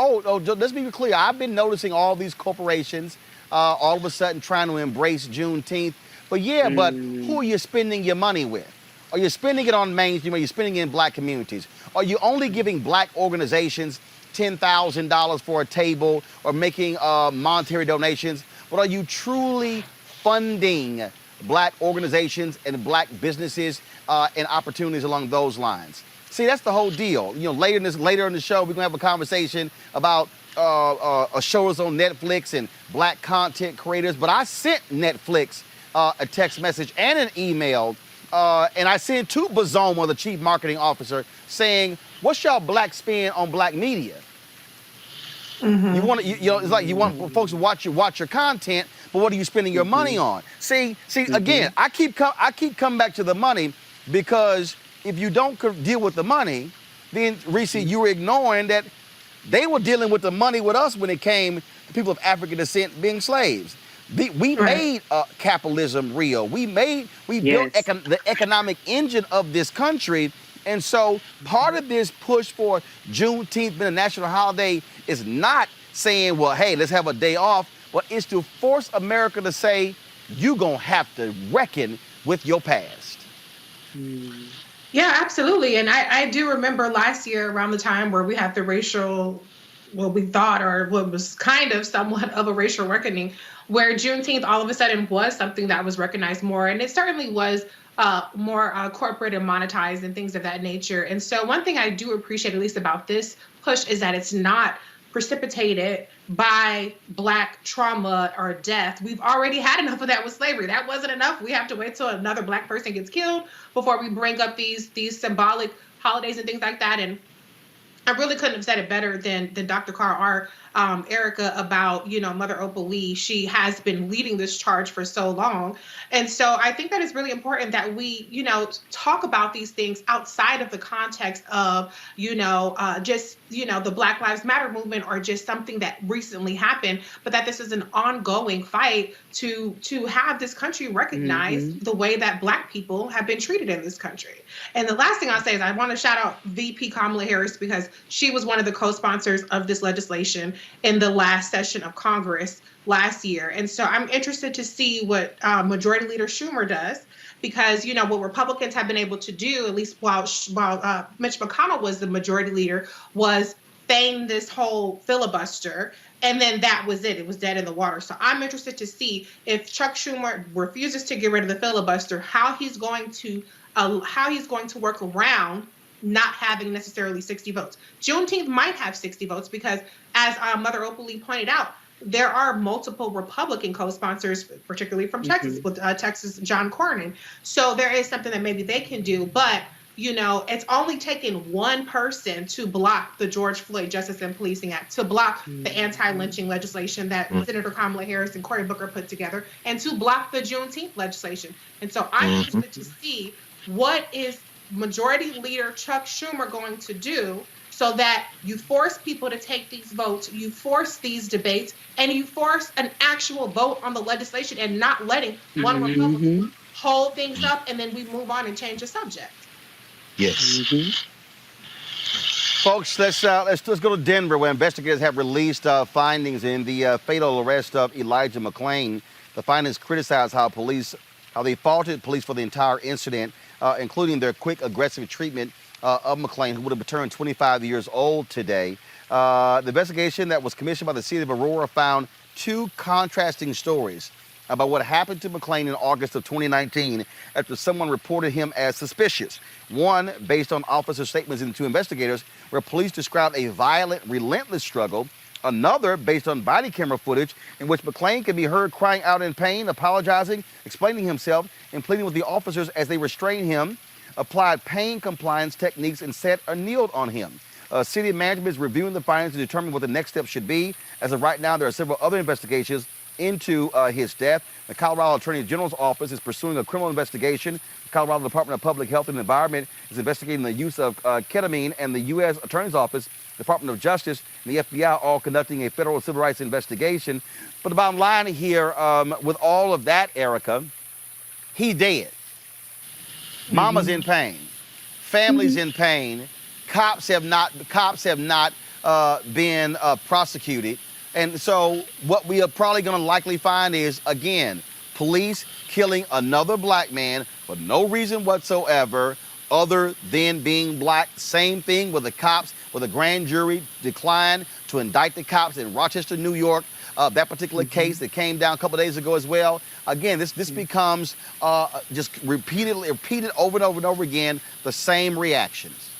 Let's be clear. I've been noticing all these corporations all of a sudden trying to embrace Juneteenth. But who are you spending your money with? Are you spending it on mainstream? Are you spending it in black communities? Are you only giving black organizations $10,000 for a table or making monetary donations? But are you truly funding black organizations and black businesses and opportunities along those lines? See, that's the whole deal. Later in the show, we're gonna have a conversation about shows on Netflix and black content creators. But I sent Netflix a text message and an email, and I sent to Bazoma, the chief marketing officer, saying, "What's y'all black spin on black media?" You want it's like you want folks to watch your content, but what are you spending your money on? See, again, I keep coming back to the money, because if you don't deal with the money, then Reese, you were ignoring that they were dealing with the money with us when it came to people of African descent being slaves. We made capitalism real. We built the economic engine of this country. And so part of this push for Juneteenth being a national holiday is not saying, well, hey, let's have a day off, but it's to force America to say, you're going to have to reckon with your past. Yeah, absolutely. And I do remember last year around the time where we had the racial, what we thought, or what was kind of somewhat of a racial reckoning, where Juneteenth all of a sudden was something that was recognized more. And it certainly was more corporate and monetized and things of that nature. And so one thing I do appreciate, at least about this push, is that it's not precipitated by black trauma or death. We've already had enough of that with slavery. That wasn't enough. We have to wait till another black person gets killed before we bring up these symbolic holidays and things like that. And I really couldn't have said it better than Dr. Carl R. Erica about, Mother Opal Lee. She has been leading this charge for so long. And so I think that it's really important that we, talk about these things outside of the context of, the Black Lives Matter movement or just something that recently happened, but that this is an ongoing fight to have this country recognize the way that Black people have been treated in this country. And the last thing I'll say is I want to shout out VP Kamala Harris, because she was one of the co-sponsors of this legislation in the last session of Congress last year. And so I'm interested to see what Majority Leader Schumer does, because, what Republicans have been able to do, at least while Mitch McConnell was the majority leader, was feign this whole filibuster. And then that was it. It was dead in the water. So I'm interested to see if Chuck Schumer refuses to get rid of the filibuster, how he's going to work around not having necessarily 60 votes. Juneteenth might have 60 votes because, as Mother Opal Lee pointed out, there are multiple Republican co-sponsors, particularly from Texas, with Texas John Cornyn. So there is something that maybe they can do. But, it's only taken one person to block the George Floyd Justice and Policing Act, to block the anti-lynching legislation that Senator Kamala Harris and Cory Booker put together, and to block the Juneteenth legislation. And so I'm interested to see what is Majority Leader Chuck Schumer going to do so that you force people to take these votes, you force these debates, and you force an actual vote on the legislation and not letting one Republican hold things up and then we move on and change the subject? Yes. Folks, let's go to Denver, where investigators have released findings in the fatal arrest of Elijah McClain. The findings criticize how they faulted police for the entire incident, including their quick, aggressive treatment of McClain, who would have turned 25 years old today. The investigation that was commissioned by the city of Aurora found two contrasting stories about what happened to McClain in August of 2019 after someone reported him as suspicious. One, based on officer statements to investigators, where police described a violent, relentless struggle. Another, based on body camera footage, in which McClain can be heard crying out in pain, apologizing, explaining himself, and pleading with the officers as they restrained him, applied pain compliance techniques, and sat or kneeled on him. City management is reviewing the findings to determine what the next steps should be. As of right now, there are several other investigations into his death. The Colorado Attorney General's office is pursuing a criminal investigation. The Colorado Department of Public Health and Environment is investigating the use of ketamine, and the U.S. Attorney's Office, Department of Justice, and the FBI all conducting a federal civil rights investigation. But the bottom line here, with all of that, Erica, he's dead. Mama's in pain. Family's in pain. Cops have not been prosecuted. And so what we are probably going to likely find is, again, police killing another black man for no reason whatsoever other than being black. Same thing with the cops, where the grand jury declined to indict the cops in Rochester, New York. That particular case that came down a couple of days ago as well. Again, this becomes just repeated over and over and over again, the same reactions.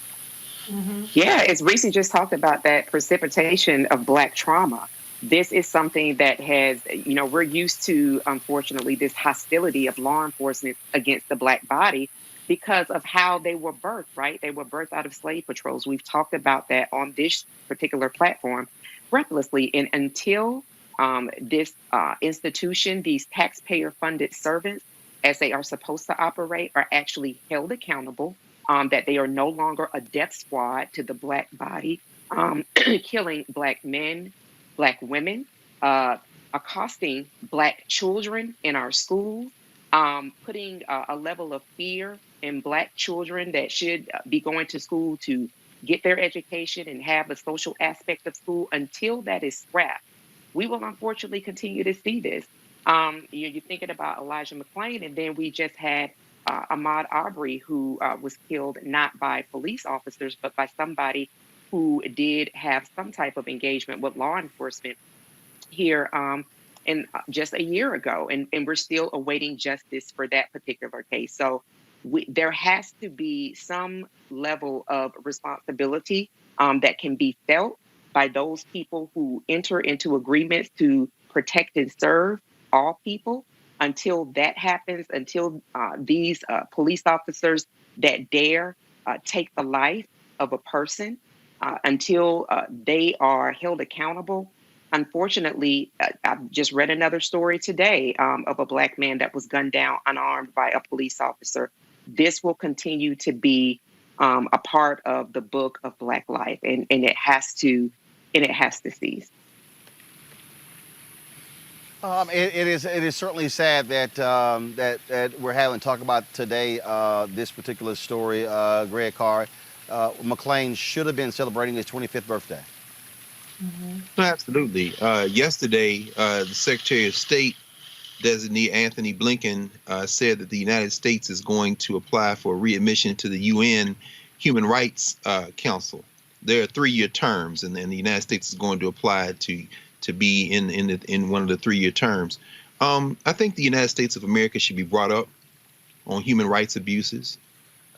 Yeah, as Reese just talked about, that precipitation of black trauma. This is something that has, we're used to, unfortunately, this hostility of law enforcement against the black body because of how they were birthed, right? They were birthed out of slave patrols. We've talked about that on this particular platform breathlessly. And until this institution, these taxpayer-funded servants, as they are supposed to operate, are actually held accountable, that they are no longer a death squad to the black body, killing black men, black women, accosting black children in our schools, putting a level of fear in black children that should be going to school to get their education and have a social aspect of school. Until that is scrapped, we will unfortunately continue to see this. You're thinking about Elijah McClain, and then we just had Ahmaud Arbery, who was killed not by police officers, but by somebody who did have some type of engagement with law enforcement here in just a year ago. And we're still awaiting justice for that particular case. So there has to be some level of responsibility that can be felt by those people who enter into agreements to protect and serve all people. Until that happens, until these police officers that dare take the life of a person, until they are held accountable. Unfortunately, I've just read another story today of a black man that was gunned down unarmed by a police officer. This will continue to be a part of the book of Black life, and it has to cease. It is certainly sad that that we're having to talk about today this particular story. Greg Carr, McClain should have been celebrating his 25th birthday. Absolutely. Yesterday, the Secretary of State designee Anthony Blinken said that the United States is going to apply for readmission to the UN Human Rights Council. There are 3-year terms, and the United States is going to apply to be in one of the 3-year terms. I think the United States of America should be brought up on human rights abuses.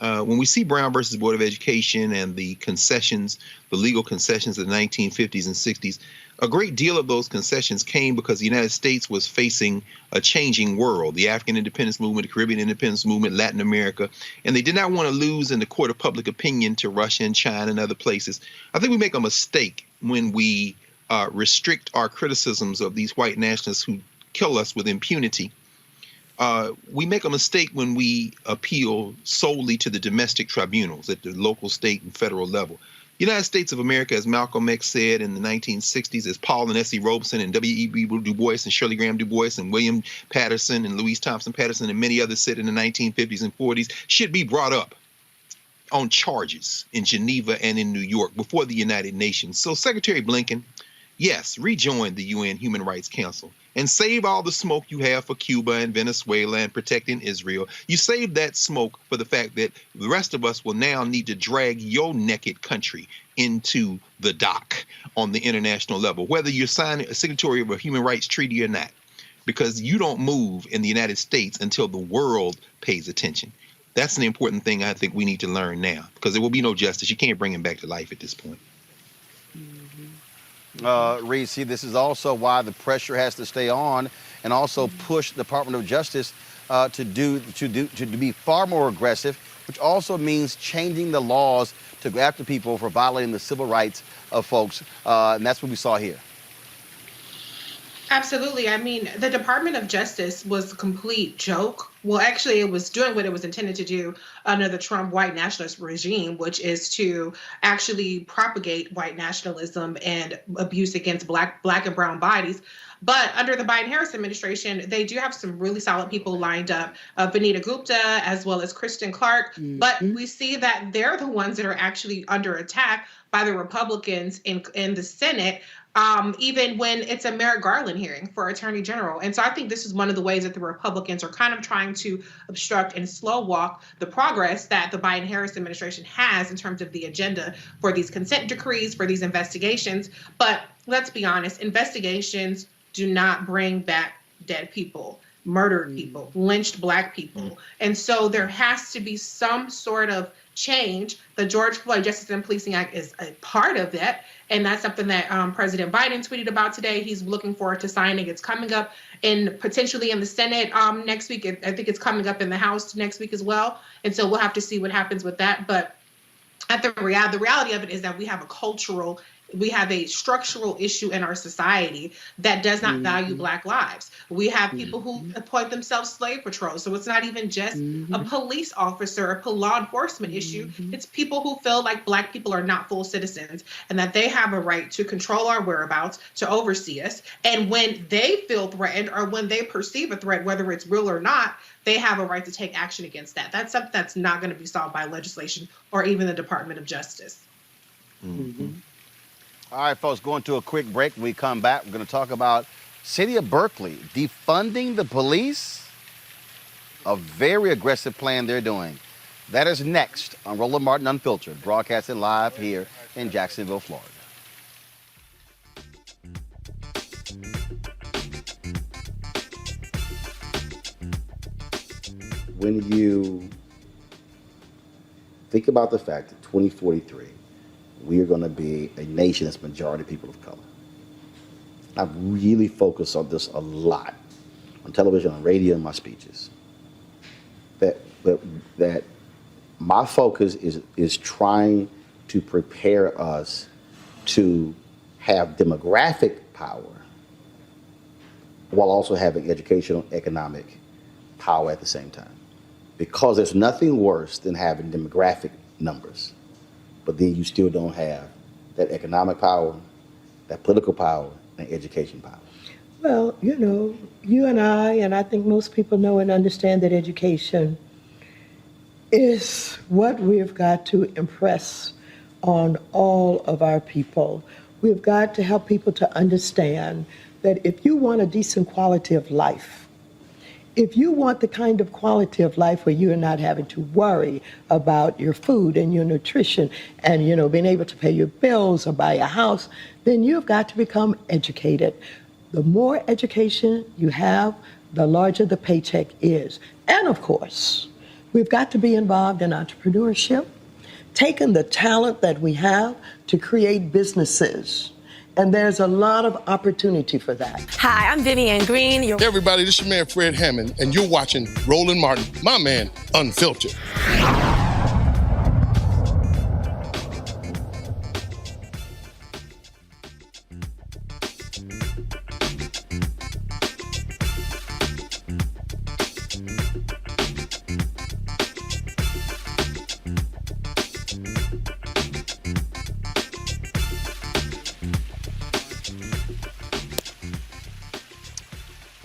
When we see Brown versus Board of Education and the concessions, the legal concessions of the 1950s and 60s, a great deal of those concessions came because the United States was facing a changing world, the African independence movement, the Caribbean independence movement, Latin America, and they did not want to lose in the court of public opinion to Russia and China and other places. I think we make a mistake when we restrict our criticisms of these white nationalists who kill us with impunity We make a mistake when we appeal solely to the domestic tribunals at the local, state, and federal level. United States of America, as Malcolm X said in the 1960s, as Paul and S.E. Robeson and W.E.B. Du Bois and Shirley Graham Du Bois and William Patterson and Louise Thompson Patterson and many others said in the 1950s and 40s, should be brought up on charges in Geneva and in New York before the United Nations. So Secretary Blinken, yes, rejoin the UN Human Rights Council and save all the smoke you have for Cuba and Venezuela and protecting Israel. You save that smoke for the fact that the rest of us will now need to drag your naked country into the dock on the international level, whether you're signing a signatory of a human rights treaty or not, because you don't move in the United States until the world pays attention. That's an important thing I think we need to learn now, because there will be no justice. You can't bring him back to life at this point. Reese, this is also why the pressure has to stay on, and also push the Department of Justice to be far more aggressive, which also means changing the laws to go after people for violating the civil rights of folks, and that's what we saw here. Absolutely. I mean, the Department of Justice was a complete joke. Well, actually, it was doing what it was intended to do under the Trump white nationalist regime, which is to actually propagate white nationalism and abuse against black and brown bodies. But under the Biden-Harris administration, they do have some really solid people lined up, Vanita Gupta as well as Kristen Clark. Mm-hmm. But we see that they're the ones that are actually under attack by the Republicans in the Senate, even when it's a Merrick Garland hearing for Attorney General. And so I think this is one of the ways that the Republicans are kind of trying to obstruct and slow walk the progress that the Biden-Harris administration has in terms of the agenda for these consent decrees, for these investigations. But let's be honest, investigations do not bring back dead people, murdered people, lynched Black people. And so there has to be some sort of change. The George Floyd Justice and Policing Act is a part of that. And that's something that President Biden tweeted about today. He's looking forward to signing. It's coming up potentially in the Senate next week. I think it's coming up in the House next week as well. And so we'll have to see what happens with that. But the reality of it is that we have a structural issue in our society that does not value Black lives. We have people who appoint themselves slave patrols. So it's not even just a police officer, a law enforcement issue. It's people who feel like Black people are not full citizens and that they have a right to control our whereabouts, to oversee us. And when they feel threatened or when they perceive a threat, whether it's real or not, they have a right to take action against that. That's something that's not going to be solved by legislation or even the Department of Justice. All right, folks, going to a quick break. When we come back, we're going to talk about City of Berkeley defunding the police, a very aggressive plan they're doing. That is next on Roland Martin Unfiltered, broadcasting live here in Jacksonville, Florida. When you think about the fact that 2043, we are going to be a nation that's majority people of color. I've really focused on this a lot, on television, on radio, in my speeches. That my focus is trying to prepare us to have demographic power while also having educational, economic power at the same time. Because there's nothing worse than having demographic numbers, but then you still don't have that economic power, that political power, and education power. Well, you and I think most people know and understand that education is what we've got to impress on all of our people. We've got to help people to understand that if you want a decent quality of life, if you want the kind of quality of life where you're not having to worry about your food and your nutrition and, being able to pay your bills or buy a house, then you've got to become educated. The more education you have, the larger the paycheck is. And of course, we've got to be involved in entrepreneurship, taking the talent that we have to create businesses. And there's a lot of opportunity for that. Hi, I'm Vivian Green. Hey everybody, this is your man Fred Hammond, and you're watching Roland Martin, my man, Unfiltered.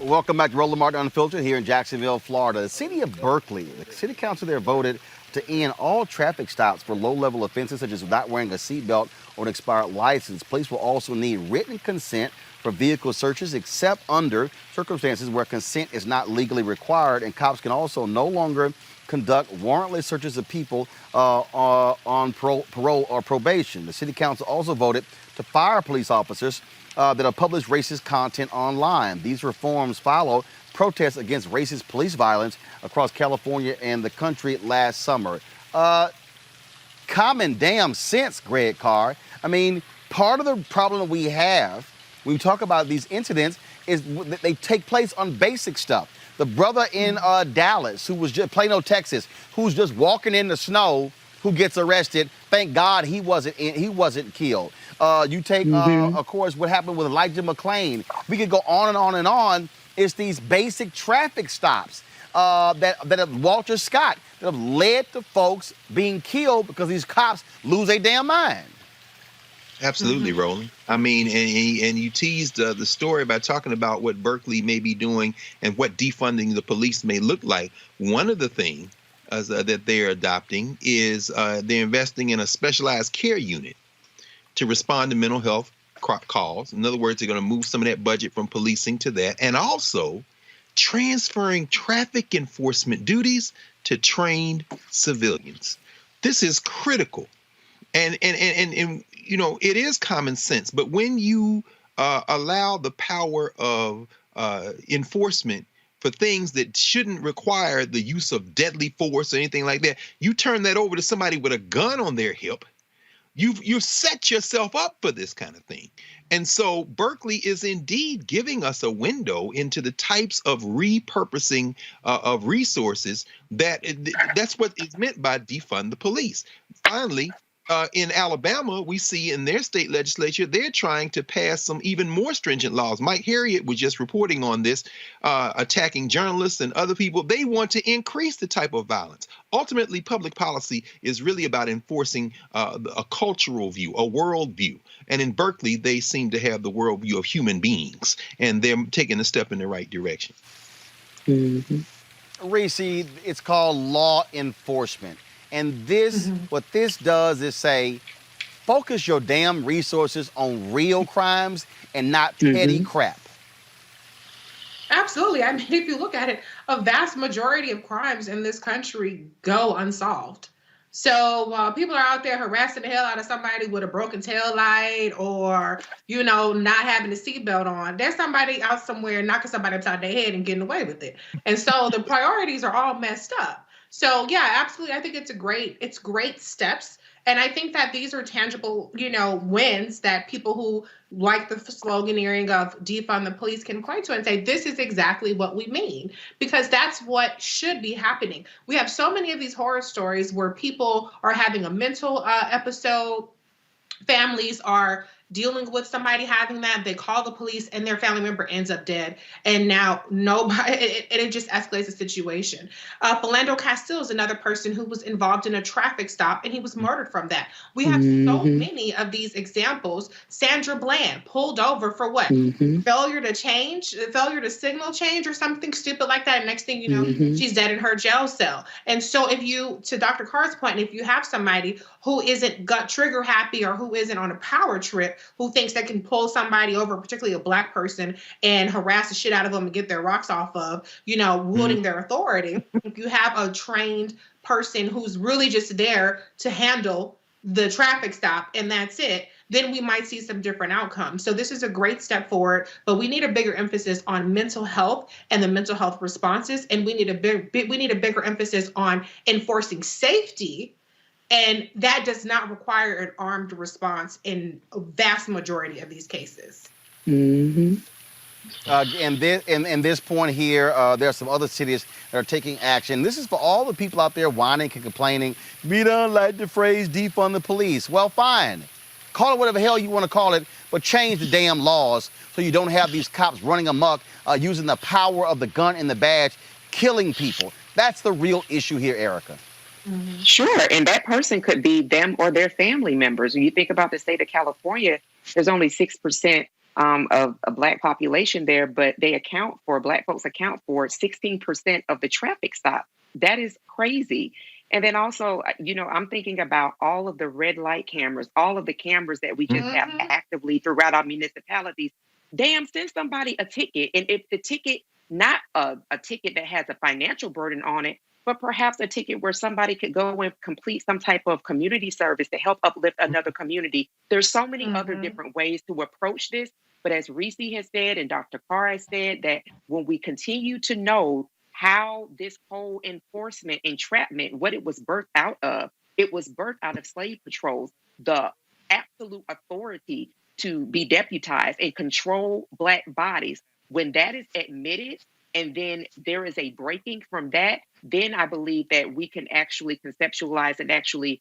Welcome back to Roland Martin Unfiltered here in Jacksonville, Florida. The city of Berkeley, the city council there voted to end all traffic stops for low-level offenses such as not wearing a seatbelt or an expired license. Police will also need written consent for vehicle searches except under circumstances where consent is not legally required, and cops can also no longer conduct warrantless searches of people on parole or probation. The city council also voted to fire police officers that have published racist content online. These reforms follow protests against racist police violence across California and the country last summer. Common damn sense, Greg Carr. I mean, part of the problem that we have when we talk about these incidents is that they take place on basic stuff. The brother in Dallas, who was just Plano, Texas, who's just walking in the snow, who gets arrested. Thank God he wasn't killed. You take, of course, what happened with Elijah McClain. We could go on and on and on. It's these basic traffic stops that have Walter Scott that have led to folks being killed because these cops lose their damn mind. Absolutely, Roland. I mean, and you teased the story by talking about what Berkeley may be doing and what defunding the police may look like. One of the things that they're adopting is they're investing in a specialized care unit to respond to mental health calls. In other words, they're going to move some of that budget from policing to that, and also transferring traffic enforcement duties to trained civilians. This is critical. And you know, it is common sense, but when you allow the power of enforcement for things that shouldn't require the use of deadly force or anything like that, you turn that over to somebody with a gun on their hip, you've set yourself up for this kind of thing. And so Berkeley is indeed giving us a window into the types of repurposing of resources that's what is meant by defund the police. Finally, in Alabama, we see in their state legislature, they're trying to pass some even more stringent laws. Mike Harriet was just reporting on this, attacking journalists and other people. They want to increase the type of violence. Ultimately, public policy is really about enforcing a cultural view, a world view. And in Berkeley, they seem to have the worldview of human beings, and they're taking a step in the right direction. Reese, it's called law enforcement. And this, what this does is say, focus your damn resources on real crimes and not petty crap. Absolutely. I mean, if you look at it, a vast majority of crimes in this country go unsolved. So while people are out there harassing the hell out of somebody with a broken tail light or, you know, not having a seatbelt on, there's somebody out somewhere knocking somebody upside their head and getting away with it. And so the priorities are all messed up. So yeah, absolutely. I think it's great steps. And I think that these are tangible, you know, wins that people who like the sloganeering of defund the police can point to and say, this is exactly what we mean, because that's what should be happening. We have so many of these horror stories where people are having a mental episode, families are dealing with somebody having that, they call the police and their family member ends up dead. And now nobody, it just escalates the situation. Philando Castile is another person who was involved in a traffic stop and he was murdered from that. We have so many of these examples. Sandra Bland pulled over for what? Failure to signal change or something stupid like that. And next thing you know, she's dead in her jail cell. And so if you, to Dr. Carr's point, if you have somebody who isn't gut trigger happy or who isn't on a power trip, who thinks they can pull somebody over, particularly a black person, and harass the shit out of them and get their rocks off of, you know, wielding their authority. If you have a trained person who's really just there to handle the traffic stop and that's it, then we might see some different outcomes. So this is a great step forward, but we need a bigger emphasis on mental health and the mental health responses, and we need a bigger emphasis on enforcing safety. And that does not require an armed response in a vast majority of these cases. And this point here, there are some other cities that are taking action. This is for all the people out there whining and complaining. We don't like the phrase defund the police. Well, fine. Call it whatever the hell you want to call it, but change the damn laws so you don't have these cops running amok, using the power of the gun and the badge, killing people. That's the real issue here, Erica. Sure. And that person could be them or their family members. When you think about the state of California, there's only 6% of a Black population there, but Black folks account for 16% of the traffic stop. That is crazy. And then also, I'm thinking about all of the red light cameras, all of the cameras that we just have actively throughout our municipalities. Damn, send somebody a ticket. And if the ticket, not a ticket that has a financial burden on it, but perhaps a ticket where somebody could go and complete some type of community service to help uplift another community. There's so many other different ways to approach this. But as Reese has said, and Dr. Carr has said, that when we continue to know how this whole enforcement entrapment, what it was birthed out of, it was birthed out of slave patrols, the absolute authority to be deputized and control Black bodies. When that is admitted, and then there is a breaking from that, then I believe that we can actually conceptualize and actually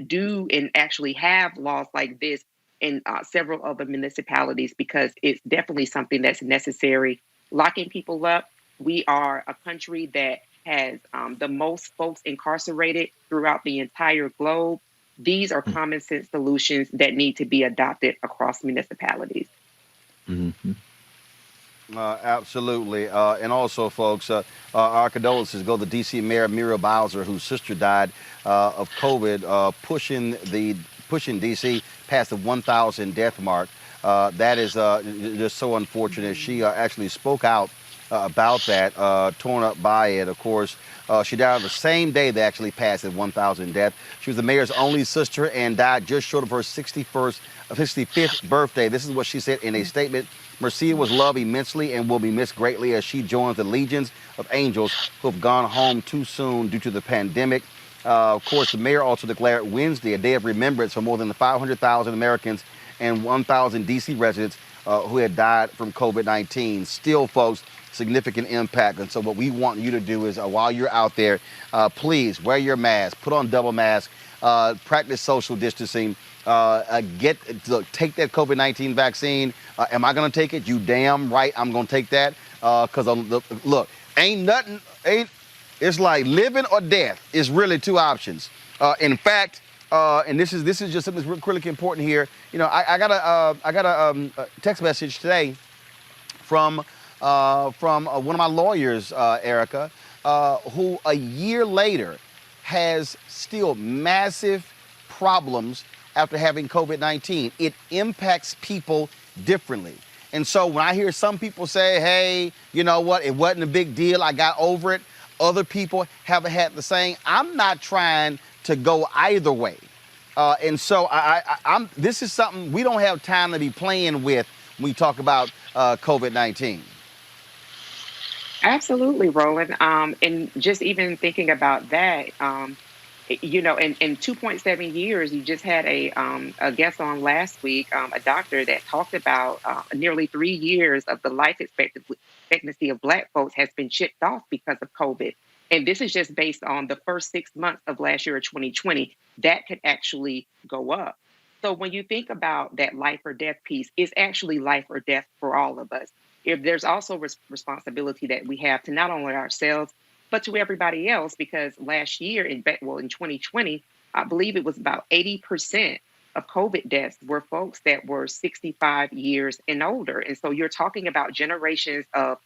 do and actually have laws like this in several other municipalities, because it's definitely something that's necessary. Locking people up. We are a country that has the most folks incarcerated throughout the entire globe. These are common sense solutions that need to be adopted across municipalities. Mm-hmm. Absolutely. And also, folks, our condolences go to D.C. Mayor Muriel Bowser, whose sister died of COVID, pushing D.C. past the 1,000 death mark. That is just so unfortunate. She actually spoke out about that, torn up by it. Of course, she died on the same day they actually passed at 1,000 death. She was the mayor's only sister and died just short of her 65th birthday. This is what she said in a statement. Marcia was loved immensely and will be missed greatly as she joins the legions of angels who have gone home too soon due to the pandemic. Of course, the mayor also declared Wednesday a day of remembrance for more than 500,000 Americans and 1,000 D.C. residents who had died from COVID-19. Still, folks, significant impact. And so what we want you to do is while you're out there, please wear your mask, put on double mask, practice social distancing, take that COVID-19 vaccine. Am I going to take it? You damn right I'm going to take that. Because look, it's like living or death is really two options. In fact, and this is just something that's critically important here. I got a text message today from one of my lawyers, Erica, who a year later has still massive problems after having COVID-19. It impacts people differently. And so when I hear some people say, hey, you know what, it wasn't a big deal, I got over it. Other people haven't had the same. I'm not trying to go either way. And so this is something we don't have time to be playing with when we talk about COVID-19. Absolutely, Roland. And just even thinking about that, in 2.7 years, you just had a guest on last week, a doctor that talked about nearly 3 years of the life expectancy of Black folks has been chipped off because of COVID. And this is just based on the first 6 months of last year, 2020. That could actually go up. So when you think about that life or death piece, it's actually life or death for all of us. If there's also responsibility that we have to not only ourselves, but to everybody else, because last year in 2020, I believe it was about 80% of COVID deaths were folks that were 65 years and older. And so you're talking about generations of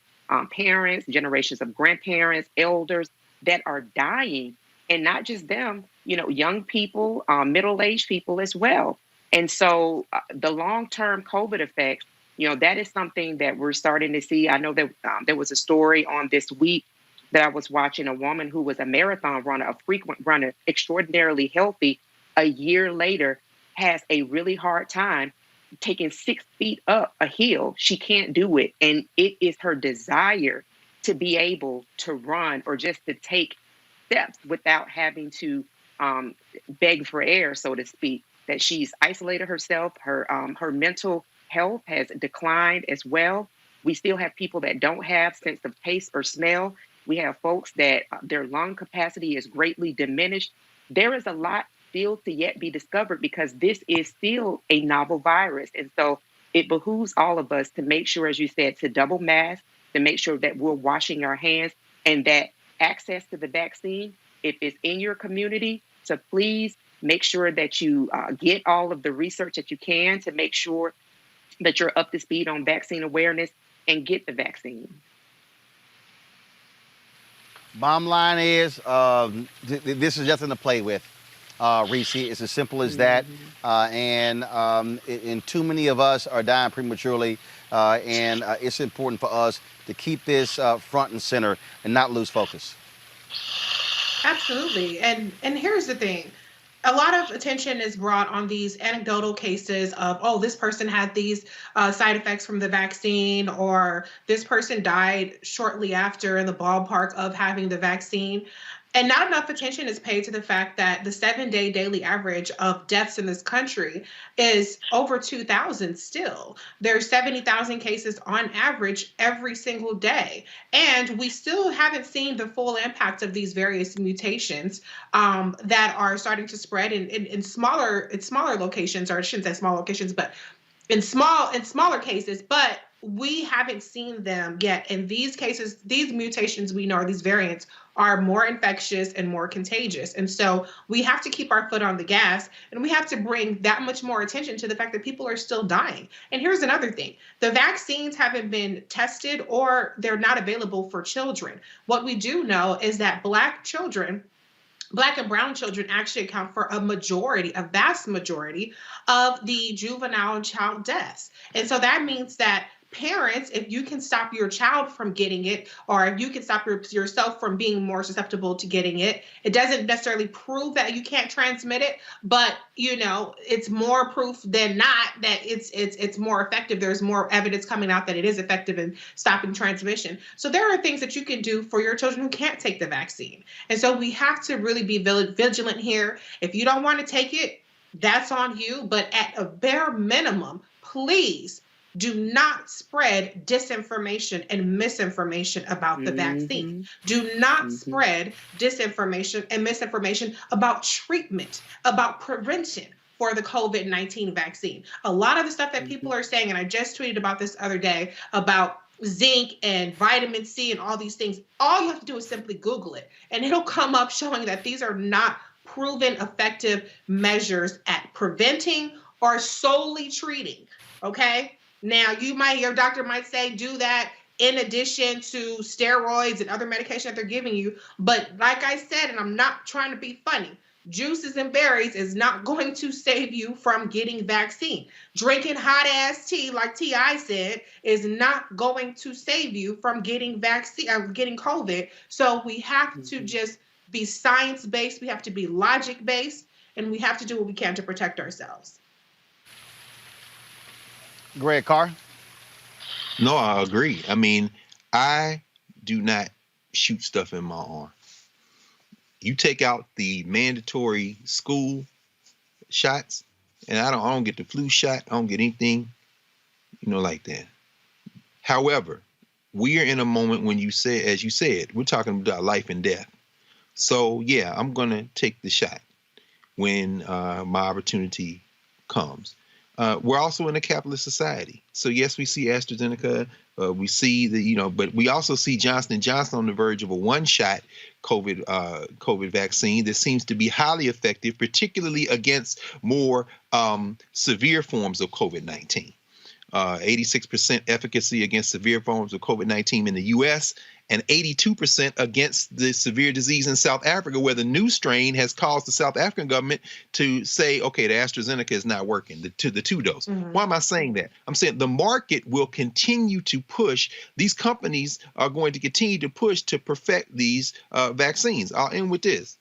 parents, generations of grandparents, elders that are dying, and not just them, young people, middle-aged people as well. And so the long-term COVID effects, that is something that we're starting to see. I know that there was a story on this week that I was watching, a woman who was a marathon runner, a frequent runner, extraordinarily healthy, a year later has a really hard time taking 6 feet up a hill. She can't do it. And it is her desire to be able to run or just to take steps without having to beg for air, so to speak, that she's isolated herself. Her mental health has declined as well. We still have people that don't have sense of taste or smell. We have folks that their lung capacity is greatly diminished. There is a lot still to yet be discovered because this is still a novel virus. And so it behooves all of us to make sure, as you said, to double mask, to make sure that we're washing our hands, and that access to the vaccine, if it's in your community, to please make sure that you get all of the research that you can to make sure that you're up to speed on vaccine awareness and get the vaccine. Bottom line is, this is nothing to play with, Reese. It's as simple as that. And too many of us are dying prematurely. And it's important for us to keep this front and center and not lose focus. Absolutely. And here's the thing. A lot of attention is brought on these anecdotal cases of, oh, this person had these side effects from the vaccine, or this person died shortly after, in the ballpark of having the vaccine. And not enough attention is paid to the fact that the 7-day daily average of deaths in this country is over 2,000 still. There's 70,000 cases on average every single day. And we still haven't seen the full impact of these various mutations that are starting to spread in smaller locations, or I shouldn't say small locations, but in smaller cases, but we haven't seen them yet. In these cases, these mutations we know, these variants, are more infectious and more contagious. And so we have to keep our foot on the gas, and we have to bring that much more attention to the fact that people are still dying. And here's another thing. The vaccines haven't been tested, or they're not available for children. What we do know is that Black and brown children actually account for a vast majority of the juvenile and child deaths. And so that means that parents, if you can stop your child from getting it, or if you can stop yourself from being more susceptible to getting it, it doesn't necessarily prove that you can't transmit it, but it's more proof than not that it's more effective. There's more evidence coming out that it is effective in stopping transmission. So there are things that you can do for your children who can't take the vaccine. And so we have to really be vigilant here. If you don't want to take it, that's on you. But at a bare minimum, please do not spread disinformation and misinformation about the vaccine. Do not spread disinformation and misinformation about treatment, about prevention for the COVID-19 vaccine. A lot of the stuff that people are saying, and I just tweeted about this the other day, about zinc and vitamin C and all these things, all you have to do is simply Google it, and it'll come up showing that these are not proven effective measures at preventing or solely treating, okay? Now, your doctor might say do that in addition to steroids and other medication that they're giving you. But like I said, and I'm not trying to be funny, juices and berries is not going to save you from getting vaccine. Drinking hot ass tea, like T.I. said, is not going to save you from getting getting COVID. So we have to just be science-based. We have to be logic-based, and we have to do what we can to protect ourselves. Greg Carr? No, I agree. I mean, I do not shoot stuff in my arm. You take out the mandatory school shots, and I don't get the flu shot. I don't get anything, like that. However, we are in a moment when as you said, we're talking about life and death. So yeah, I'm going to take the shot when my opportunity comes. We're also in a capitalist society. So yes, we see AstraZeneca, we see but we also see Johnson & Johnson on the verge of a one-shot COVID vaccine that seems to be highly effective, particularly against more severe forms of COVID-19. 86% efficacy against severe forms of COVID-19 in the U.S., and 82% against the severe disease in South Africa, where the new strain has caused the South African government to say, okay, the AstraZeneca is not working, the two dose. Why am I saying that? I'm saying the market will continue to push. These companies are going to continue to push to perfect these vaccines. I'll end with this.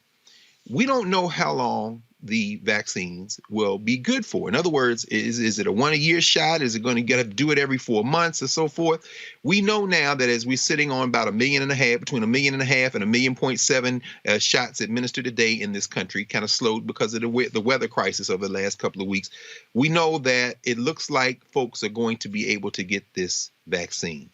We don't know how long the vaccines will be good for. In other words, is it a 1-a-year shot? Is it going to get to do it every 4 months or so forth? We know now that as we're sitting on about 1.5 million, between 1.5 million and 1.7 million shots administered a day in this country, kind of slowed because of the weather crisis over the last couple of weeks. We know that it looks like folks are going to be able to get this vaccine.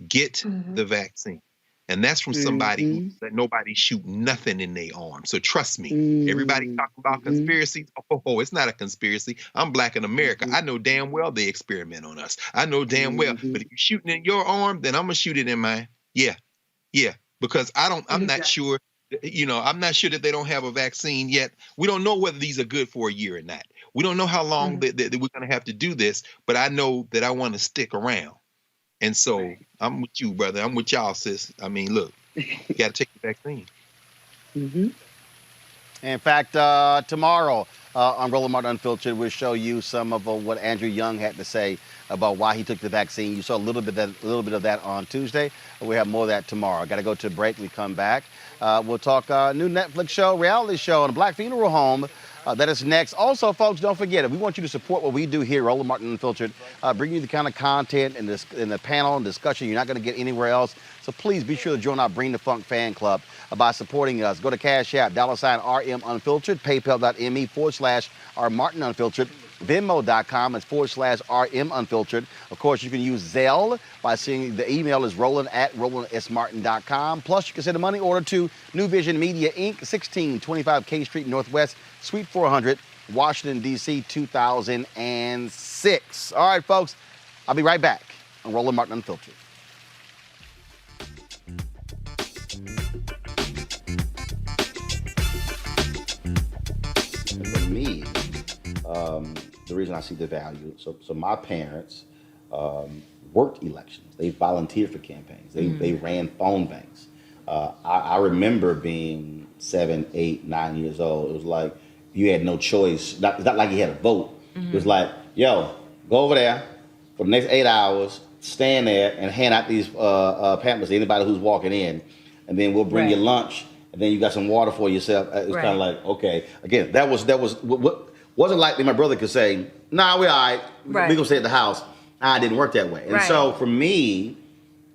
Get the vaccine. And that's from somebody that nobody shoot nothing in their arm. So trust me, everybody talking about conspiracies. Oh, it's not a conspiracy. I'm Black in America. I know damn well they experiment on us. I know damn well. But if you're shooting in your arm, then I'm gonna shoot it in mine. Yeah. Because I'm not sure. I'm not sure that they don't have a vaccine yet. We don't know whether these are good for a year or not. We don't know how long that we're going to have to do this, but I know that I want to stick around. And so I'm with you, brother. I'm with y'all, sis. I mean, look, you got to take the vaccine. In fact, tomorrow on Roland Martin Unfiltered, we'll show you some of what Andrew Young had to say about why he took the vaccine. You saw a little bit of that on Tuesday. We have more of that tomorrow. Got to go to a break. We come back. We'll talk new Netflix show, reality show on a Black funeral home. That is next. Also, folks, don't forget, if we want you to support what we do here, Roland Martin Unfiltered, bring you the kind of content and the panel and discussion you're not going to get anywhere else. So please be sure to join our Bring the Funk fan club by supporting us. Go to Cash App, $RM Unfiltered, PayPal.me/R Martin Unfiltered, Venmo.com /RM Unfiltered. Of course, you can use Zelle by seeing the email is Roland@RolandSMartin.com. Plus, you can send a money order to New Vision Media, Inc., 1625 K Street Northwest, Suite 400, Washington, D.C., 2006. All right, folks, I'll be right back on Roland Martin Unfiltered. For me, the reason I see the value, so my parents worked elections. They volunteered for campaigns. They ran phone banks. I remember being 7, 8, 9 years old. It was like you had no choice. It's not like you had a vote. It was like, yo, go over there for the next 8 hours, stand there and hand out these pamphlets to anybody who's walking in, and then we'll bring you lunch, and then you got some water for yourself. It's kind of like, okay. Again, that was what wasn't like my brother could say, nah, we're all right. We gonna stay at the house. It didn't work that way. And so for me,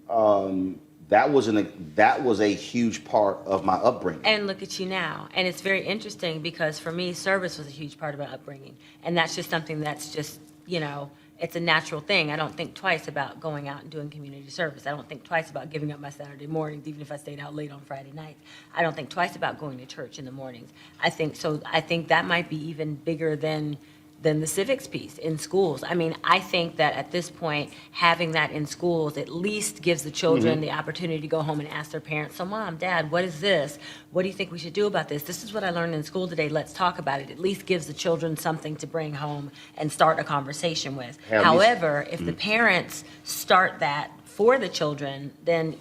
that was a huge part of my upbringing. And look at you now. And it's very interesting because for me, service was a huge part of my upbringing. And that's just something that's just, it's a natural thing. I don't think twice about going out and doing community service. I don't think twice about giving up my Saturday mornings, even if I stayed out late on Friday nights. I don't think twice about going to church in the mornings. I think that might be even bigger than the civics piece in schools. I mean, I think that at this point, having that in schools at least gives the children the opportunity to go home and ask their parents, so Mom, Dad, what is this? What do you think we should do about this? This is what I learned in school today. Let's talk about it. At least gives the children something to bring home and start a conversation with. However, if the parents start that for the children, then,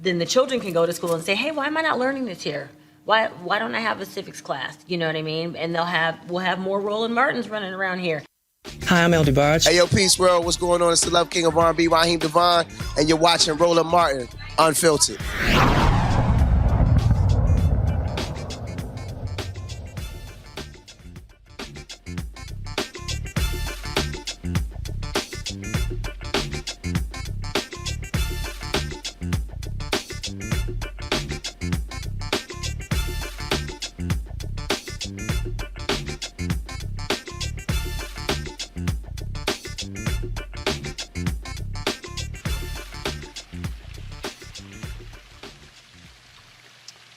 then the children can go to school and say, hey, why am I not learning this here? Why don't I have a civics class? You know what I mean? And we'll have more Roland Martins running around here. Hi, I'm LD Barge. Hey, yo, Peace World. What's going on? It's the Love King of R&B, Raheem Devon, and you're watching Roland Martin Unfiltered.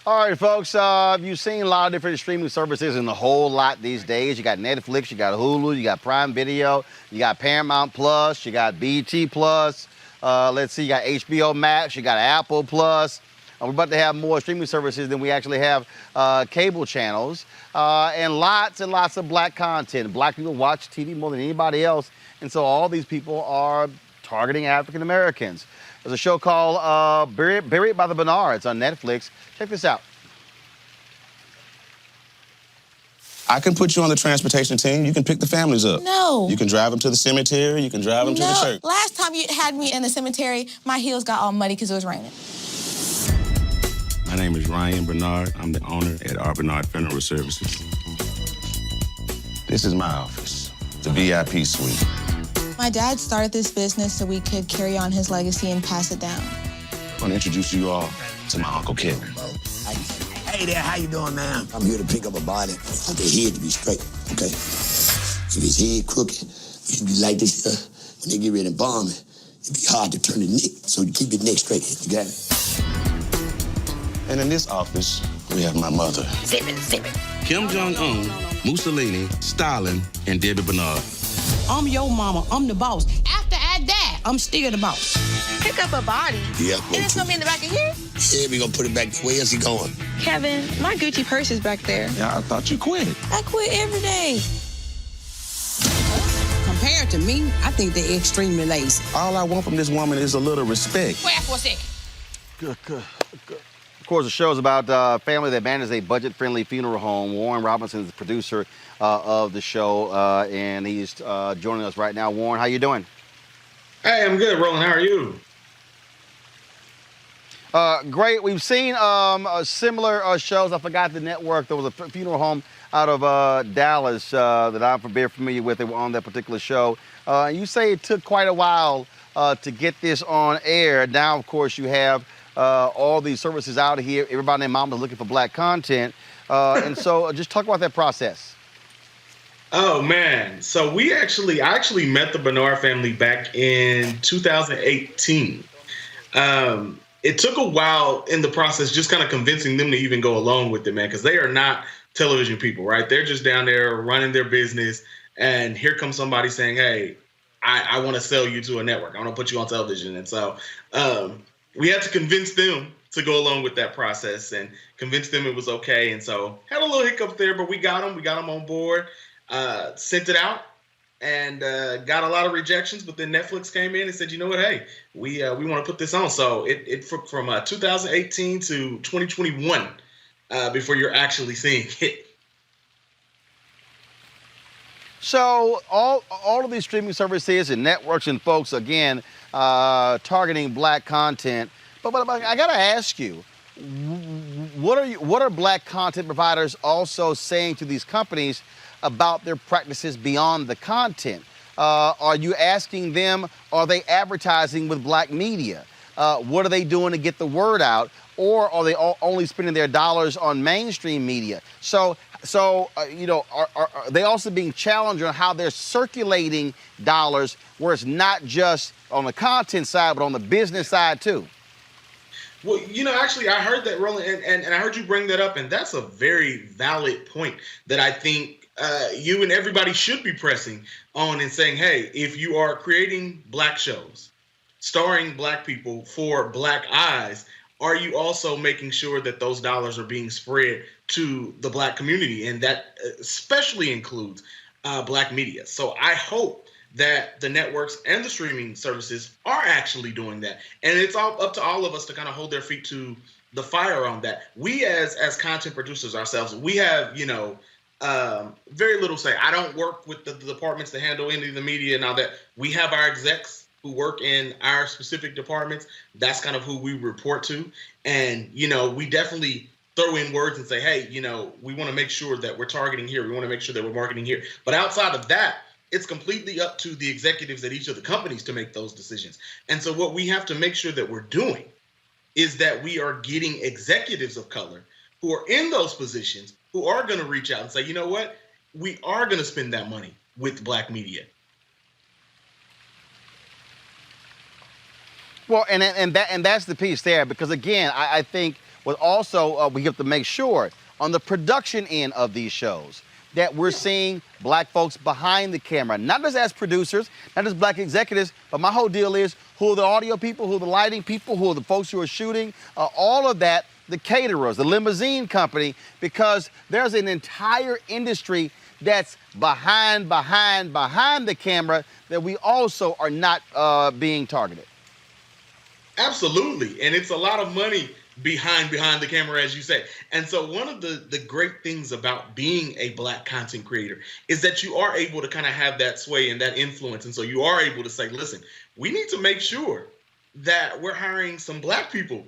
All right, folks, you've seen a lot of different streaming services and a whole lot these days. You got Netflix, you got Hulu, you got Prime Video, you got Paramount Plus, you got BT Plus. Let's see, you got HBO Max, you got Apple Plus. We're about to have more streaming services than we actually have cable channels. And lots of Black content. Black people watch TV more than anybody else. And so all these people are targeting African Americans. There's a show called Buried by the Bernards on Netflix. Check this out. I can put you on the transportation team. You can pick the families up. No. You can drive them to the cemetery. You can drive them to the church. Last time you had me in the cemetery, my heels got all muddy because it was raining. My name is Ryan Bernard. I'm the owner at R. Bernard Funeral Services. This is my office, the VIP suite. My dad started this business so we could carry on his legacy and pass it down. I want to introduce you all to my Uncle Kevin. Hey there, how you doing, man? I'm here to pick up a body. I want the head to be straight, okay? If his head crooked, it should be like this. When they get ready to bomb it, it'd be hard to turn the neck, so you keep your neck straight. You got it? And in this office, we have my mother. Kim Jong-un, Mussolini, Stalin, and Debbie Bernard. I'm your mama. I'm the boss. After I die, I'm still the boss. Pick up a body? Yeah. And it's gonna be in the back of here? Yeah, we gonna put it back. Where else he going? Kevin, my Gucci purse is back there. Yeah, I thought you quit. I quit every day. Compared to me, I think they're extremely lazy. All I want from this woman is a little respect. Wait for a second. Good. Of course, the show is about a family that manages a budget-friendly funeral home. Warren Robinson is the producer of the show, and he's joining us right now. Warren, how you doing? Hey, I'm good, Roland. How are you? Great. We've seen similar shows. I forgot the network. There was a funeral home out of Dallas that I'm very familiar with. They were on that particular show. You say it took quite a while to get this on air. Now, of course, you have all these services out here. Everybody and their mom is looking for black content. And so just talk about that process. Oh, man. So I actually met the Bernard family back in 2018. It took a while in the process, just kind of convincing them to even go along with it, man, because they are not television people, right? They're just down there running their business, and here comes somebody saying, hey, I want to sell you to a network. I want to put you on television. And so we had to convince them to go along with that process and convince them it was okay. And so had a little hiccup there, but we got them on board, sent it out. And got a lot of rejections, but then Netflix came in and said, you know what, hey, we want to put this on. So it from 2018 to 2021 before you're actually seeing it. So all of these streaming services and networks and folks, again, targeting black content. But I got to ask you, what are black content providers also saying to these companies about their practices beyond the content? Are you asking them, are they advertising with black media? What are they doing to get the word out? Or are they only spending their dollars on mainstream media? So are they also being challenged on how they're circulating dollars where it's not just on the content side, but on the business side too? Well, actually, I heard that, Roland, and I heard you bring that up, and that's a very valid point that I think you and everybody should be pressing on and saying, hey, if you are creating black shows, starring black people for black eyes, are you also making sure that those dollars are being spread to the black community? And that especially includes black media. So I hope that the networks and the streaming services are actually doing that. And it's all up to all of us to kind of hold their feet to the fire on that. We as content producers ourselves, we have, very little say. I don't work with the departments that handle any of the media and all that. We have our execs who work in our specific departments. That's kind of who we report to. And, we definitely throw in words and say, hey, we want to make sure that we're targeting here. We want to make sure that we're marketing here. But outside of that, it's completely up to the executives at each of the companies to make those decisions. And so what we have to make sure that we're doing is that we are getting executives of color who are in those positions who are going to reach out and say, you know what, we are going to spend that money with black media. Well, and that's the piece there, because again, I think what also we have to make sure on the production end of these shows that we're seeing black folks behind the camera, not just as producers, not just black executives, but my whole deal is who are the audio people, who are the lighting people, who are the folks who are shooting, all of that, the caterers, the limousine company, because there's an entire industry that's behind the camera that we also are not being targeted. Absolutely. And it's a lot of money behind the camera, as you say. And so one of the great things about being a black content creator is that you are able to kind of have that sway and that influence. And so you are able to say, listen, we need to make sure that we're hiring some black people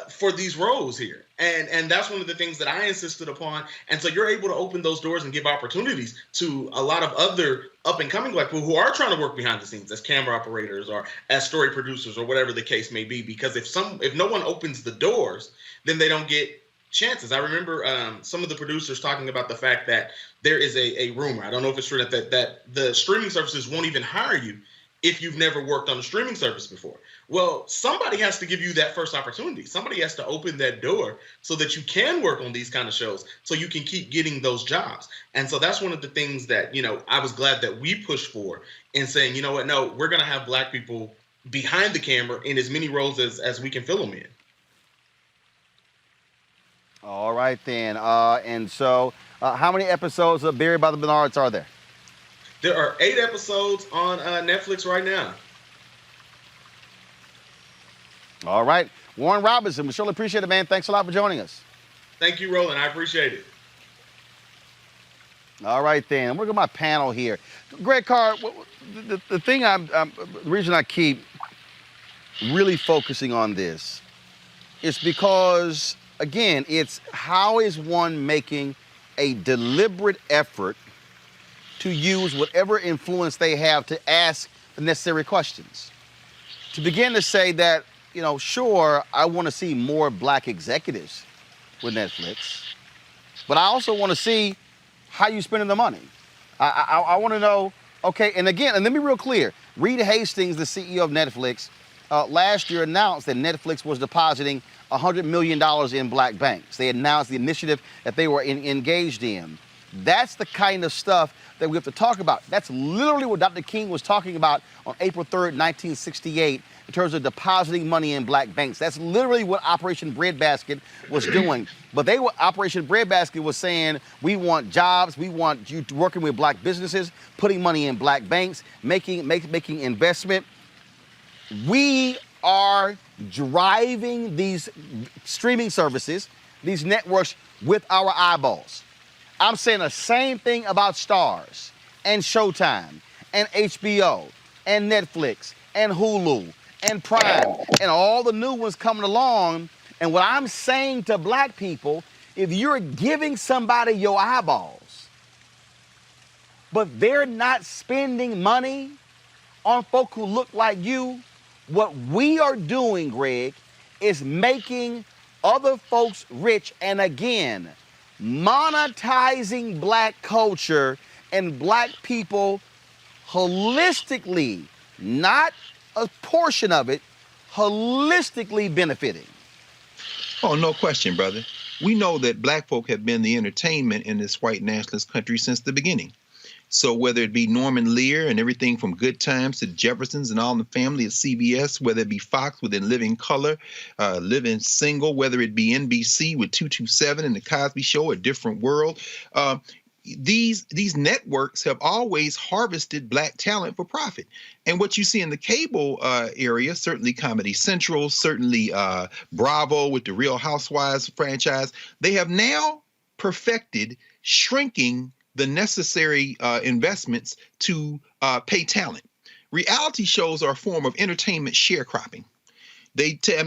for these roles here. And that's one of the things that I insisted upon. And so you're able to open those doors and give opportunities to a lot of other up-and-coming black people who are trying to work behind the scenes as camera operators or as story producers or whatever the case may be. Because if no one opens the doors, then they don't get chances. I remember some of the producers talking about the fact that there is a rumor, I don't know if it's true, that the streaming services won't even hire you if you've never worked on a streaming service before. Well, somebody has to give you that first opportunity. Somebody has to open that door so that you can work on these kind of shows, so you can keep getting those jobs. And so that's one of the things that, I was glad that we pushed for in saying, you know what, no, we're going to have black people behind the camera in as many roles as we can fill them in. All right, then. And so how many episodes of Buried by the Bernards are there? There are 8 episodes on Netflix right now. All right. Warren Robinson, we surely appreciate it, man. Thanks a lot for joining us. Thank you, Roland. I appreciate it. All right, then. Look at my panel here. Greg Carr, the thing the reason I keep really focusing on this is because, again, it's how is one making a deliberate effort to use whatever influence they have to ask the necessary questions. To begin to say that, you know, sure, I want to see more black executives with Netflix, but I also want to see how you spending the money. I want to know, okay, and again, and let me be real clear, Reed Hastings, the CEO of Netflix, last year announced that Netflix was depositing $100 million in black banks. They announced the initiative that they were engaged in. That's the kind of stuff that we have to talk about. That's literally what Dr. King was talking about on April 3rd, 1968, in terms of depositing money in black banks. That's literally what Operation Breadbasket was doing. But Operation Breadbasket was saying, we want jobs, we want you working with black businesses, putting money in black banks, making investment. We are driving these streaming services, these networks, with our eyeballs. I'm saying the same thing about Starz and Showtime and HBO and Netflix and Hulu and Prime and all the new ones coming along. And what I'm saying to black people, if you're giving somebody your eyeballs, but they're not spending money on folk who look like you, what we are doing, Greg, is making other folks rich. And again, monetizing black culture and black people holistically, not a portion of it, holistically benefiting. Oh, no question, brother. We know that black folk have been the entertainment in this white nationalist country since the beginning. So whether it be Norman Lear and everything from Good Times to Jeffersons and All in the Family at CBS, whether it be Fox within Living Color, Living Single, whether it be NBC with 227 and The Cosby Show, A Different World, these networks have always harvested black talent for profit. And what you see in the cable area, certainly Comedy Central, certainly Bravo with the Real Housewives franchise, they have now perfected shrinking the necessary investments to pay talent. Reality shows are a form of entertainment sharecropping. They take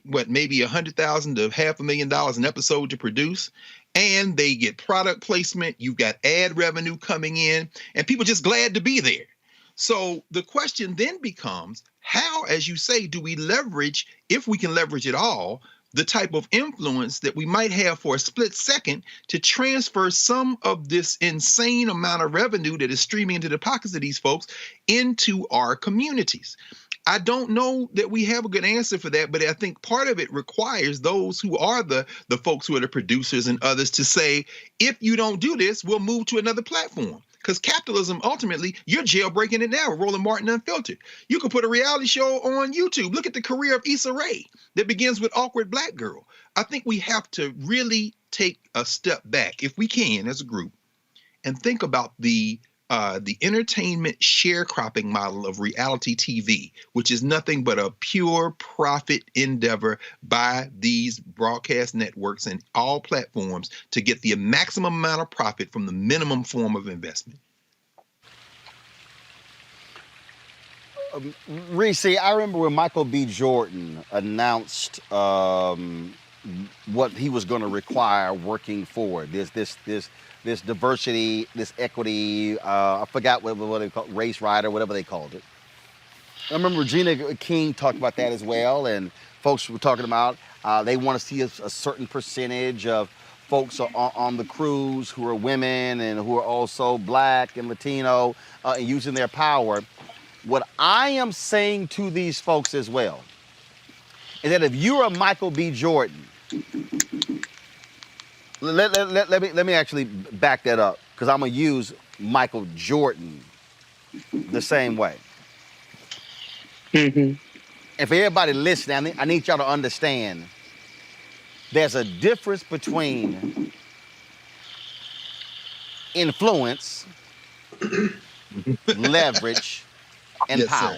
what, maybe $100,000 to $500,000 an episode to produce, and they get product placement. You've got ad revenue coming in, and people just glad to be there. So the question then becomes, how, as you say, do we leverage, if we can leverage it all, the type of influence that we might have for a split second to transfer some of this insane amount of revenue that is streaming into the pockets of these folks into our communities? I don't know that we have a good answer for that, but I think part of it requires those who are the folks who are the producers and others to say, if you don't do this, we'll move to another platform. Because capitalism, ultimately, you're jailbreaking it now. Roland Martin Unfiltered. You can put a reality show on YouTube. Look at the career of Issa Rae that begins with Awkward Black Girl. I think we have to really take a step back, if we can, as a group, and think about the entertainment sharecropping model of reality TV, which is nothing but a pure profit endeavor by these broadcast networks and all platforms to get the maximum amount of profit from the minimum form of investment. Reese, I remember when Michael B. Jordan announced what he was going to require working for this diversity, this equity, I forgot what they called, race rider, whatever they called it. I remember Regina King talked about that as well, and folks were talking about they want to see a certain percentage of folks on the crews who are women and who are also black and Latino and using their power. What I am saying to these folks as well is that if you're a Michael B. Jordan, let me actually back that up, because I'm going to use Michael Jordan the same way. Mm-hmm. And for everybody listening, I need y'all to understand there's a difference between influence leverage, and Yes, power.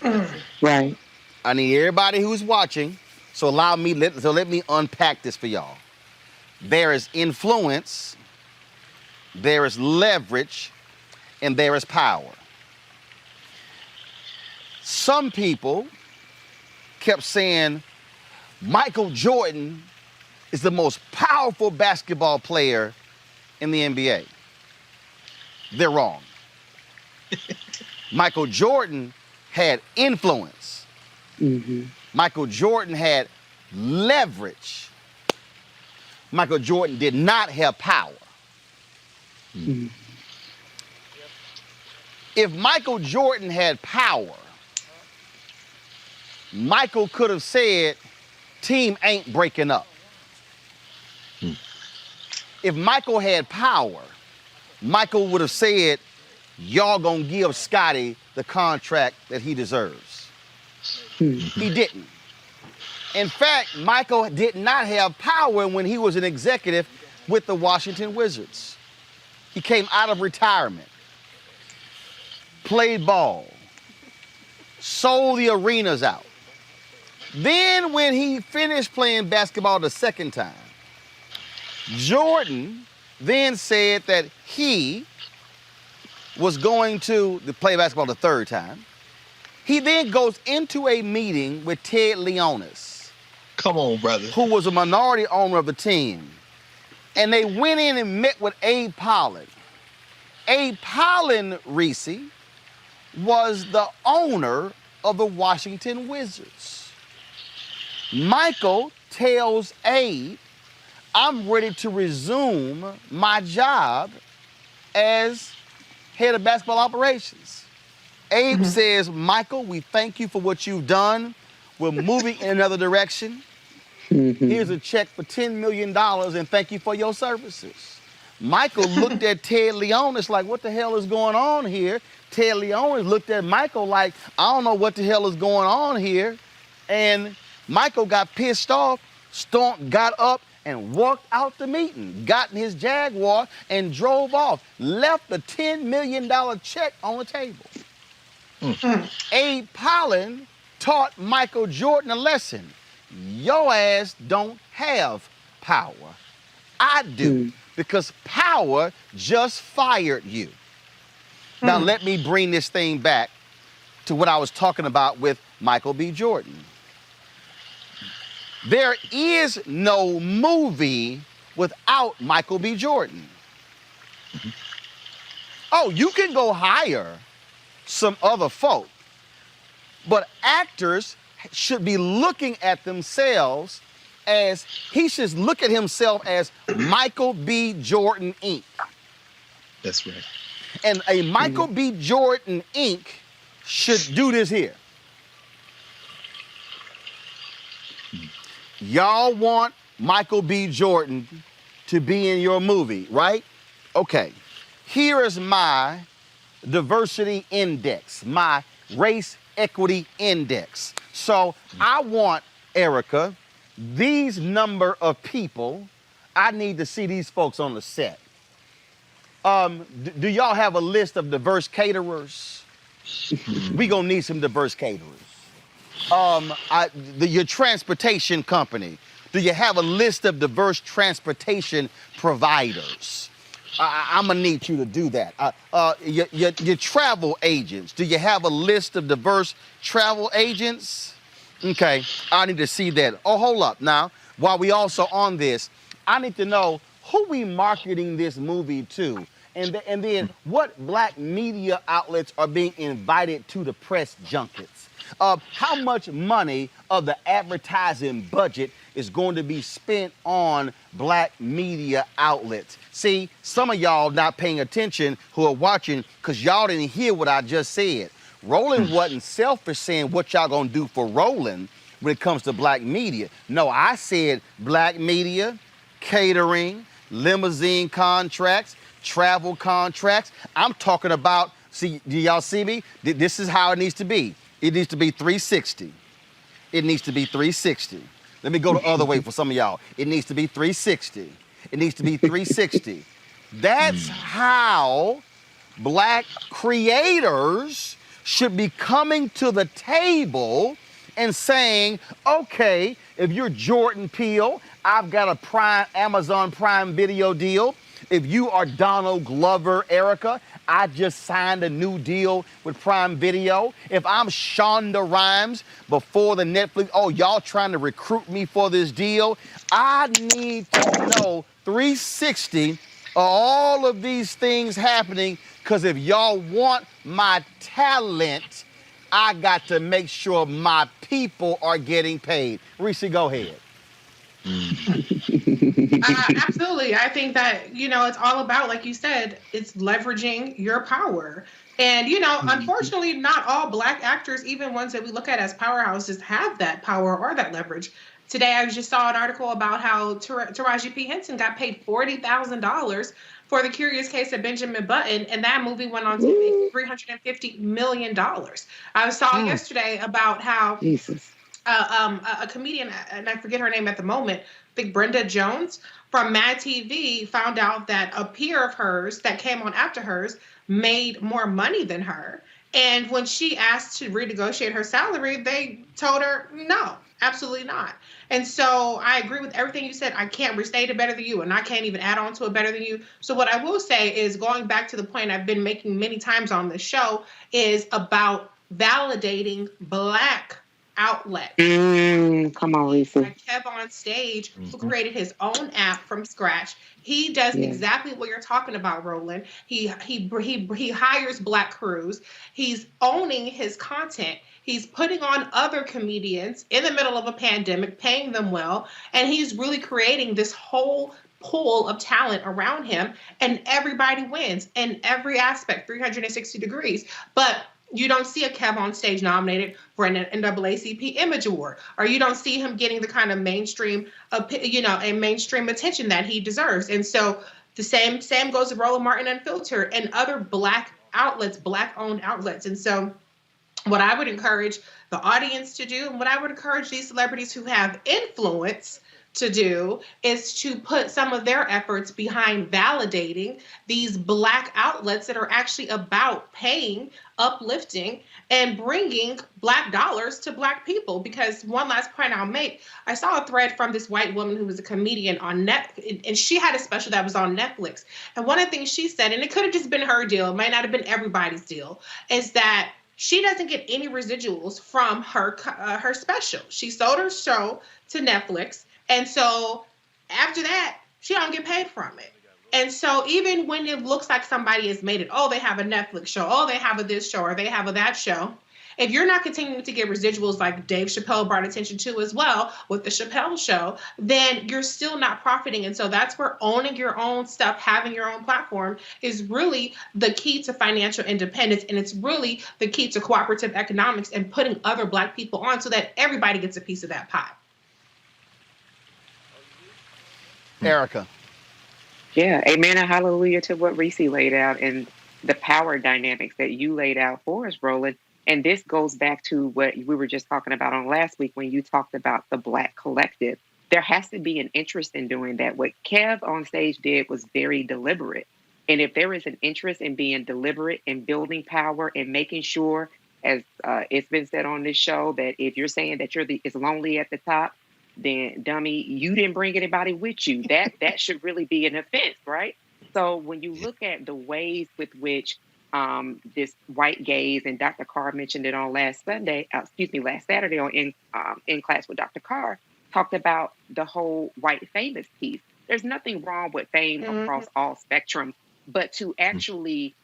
sir. Right. I need everybody who's watching, so let me unpack this for y'all. There is influence, there is leverage, and there is power. Some people kept saying Michael Jordan is the most powerful basketball player in the NBA. They're wrong. Michael Jordan had influence. Michael Jordan had leverage. Michael Jordan did not have power. If Michael Jordan had power, Michael could have said, team ain't breaking up. If Michael had power, Michael would have said, y'all gonna give Scotty the contract that he deserves. He didn't. In fact, Michael did not have power when he was an executive with the Washington Wizards. He came out of retirement, played ball, sold the arenas out. Then when he finished playing basketball the second time, Jordan then said that he was going to play basketball the third time. He then goes into a meeting with Ted Leonis. Come on, brother. Who was a minority owner of the team. And they went in and met with Abe Pollin. Abe Pollin, Reese, was the owner of the Washington Wizards. Michael tells Abe, I'm ready to resume my job as head of basketball operations. Abe says, Michael, we thank you for what you've done. We're moving in another direction. Here's a check for $10 million and thank you for your services. Michael looked at Ted Leonis like, what the hell is going on here? Ted Leonis looked at Michael like, I don't know what the hell is going on here. And Michael got pissed off, got up and walked out the meeting, got in his Jaguar and drove off, left a $10 million check on the table. Abe Pollin taught Michael Jordan a lesson. Your ass don't have power. I do, because power just fired you. Now let me bring this thing back to what I was talking about with Michael B. Jordan. There is no movie without Michael B. Jordan. Oh, you can go hire some other folk, but actors should be looking at themselves as, he should look at himself as Michael B. Jordan, Inc. That's right. And a Michael B. Jordan, Inc. should do this here. Y'all want Michael B. Jordan to be in your movie, right? Okay. Here is my diversity index, my race equity index. So I want, Erica, these number of people, I need to see these folks on the set. Do y'all have a list of diverse caterers? We gonna need some diverse caterers. Your transportation company, do you have a list of diverse transportation providers? I'm gonna need you to do that. Your travel agents, do you have a list of diverse travel agents? Okay, I need to see that. Oh, hold up now. While we also on this, I need to know who we marketing this movie to, and then what black media outlets are being invited to the press junkets. How much money of the advertising budget is going to be spent on black media outlets? See, some of y'all not paying attention who are watching because y'all didn't hear what I just said. Roland wasn't selfish saying what y'all gonna do for Roland when it comes to black media. No, I said black media, catering, limousine contracts, travel contracts. I'm talking about, see, do y'all see me? This is how it needs to be. It needs to be 360. It needs to be 360. Let me go the other way for some of y'all. It needs to be 360. It needs to be 360. That's how black creators should be coming to the table and saying, okay, if you're Jordan Peele, I've got a Amazon Prime Video deal. If you are Donald Glover, Erica, I just signed a new deal with Prime Video. If I'm Shonda Rhimes before the Netflix, oh, y'all trying to recruit me for this deal? I need to know 360 all of these things happening, because if y'all want my talent, I got to make sure my people are getting paid. Reese, go ahead. Absolutely. I think that, it's all about, like you said, it's leveraging your power. And, unfortunately, not all black actors, even ones that we look at as powerhouses, have that power or that leverage. Today, I just saw an article about how Taraji P. Henson got paid $40,000 for The Curious Case of Benjamin Button, and that movie went on to make $350 million. I saw yesterday about how a comedian, and I forget her name at the moment, I think Brenda Jones from Mad TV, found out that a peer of hers that came on after hers made more money than her. And when she asked to renegotiate her salary, they told her, no, absolutely not. And so I agree with everything you said. I can't restate it better than you, and I can't even add on to it better than you. So what I will say is, going back to the point I've been making many times on this show, is about validating black outlets. Come on, Lisa. Like Kev on Stage, who created his own app from scratch. He does exactly what you're talking about, Roland. He hires black crews. He's owning his content. He's putting on other comedians in the middle of a pandemic, paying them well, and he's really creating this whole pool of talent around him, and everybody wins in every aspect, 360 degrees. But you don't see a Kev on Stage nominated for an NAACP Image Award, or you don't see him getting the kind of mainstream, mainstream attention that he deserves. And so the same goes to Roland Martin Unfiltered and other black outlets, black-owned outlets. And so what I would encourage the audience to do, and what I would encourage these celebrities who have influence to do, is to put some of their efforts behind validating these black outlets that are actually about paying, uplifting, and bringing black dollars to black people. Because one last point I'll make, I saw a thread from this white woman who was a comedian on Netflix, and she had a special that was on Netflix. And one of the things she said, and it could have just been her deal, it might not have been everybody's deal, is that she doesn't get any residuals from her special. She sold her show to Netflix, and so after that, she don't get paid from it. And so even when it looks like somebody has made it, oh, they have a Netflix show, oh, they have a this show, or they have a that show, if you're not continuing to get residuals like Dave Chappelle brought attention to as well with the Chappelle Show, then you're still not profiting. And so that's where owning your own stuff, having your own platform, is really the key to financial independence. And it's really the key to cooperative economics and putting other black people on so that everybody gets a piece of that pie. Erica. Yeah, amen and hallelujah to what Reese laid out and the power dynamics that you laid out for us, Roland. And this goes back to what we were just talking about on last week when you talked about the Black collective. There has to be an interest in doing that. What Kev on Stage did was very deliberate. And if there is an interest in being deliberate and building power and making sure, as it's been said on this show, that if you're saying that it's lonely at the top, then dummy, you didn't bring anybody with you. That should really be an offense, right? So when you look at the ways with which this white gaze, and Dr. Carr mentioned it on last Saturday on in class with Dr. Carr, talked about the whole white famous piece. There's nothing wrong with fame across all spectrums, but to actually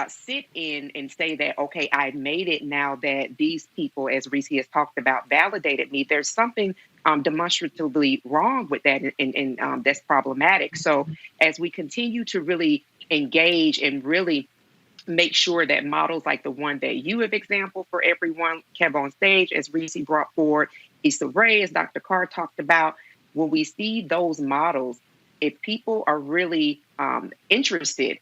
sit in and say that, okay, I made it now that these people, as Reese has talked about, validated me. There's something demonstrably wrong with that, and that's problematic. So as we continue to really engage and really make sure that models like the one that you have example for everyone, Kev on Stage, as Reese brought forward, Issa Rae, as Dr. Carr talked about, when we see those models, if people are really interested,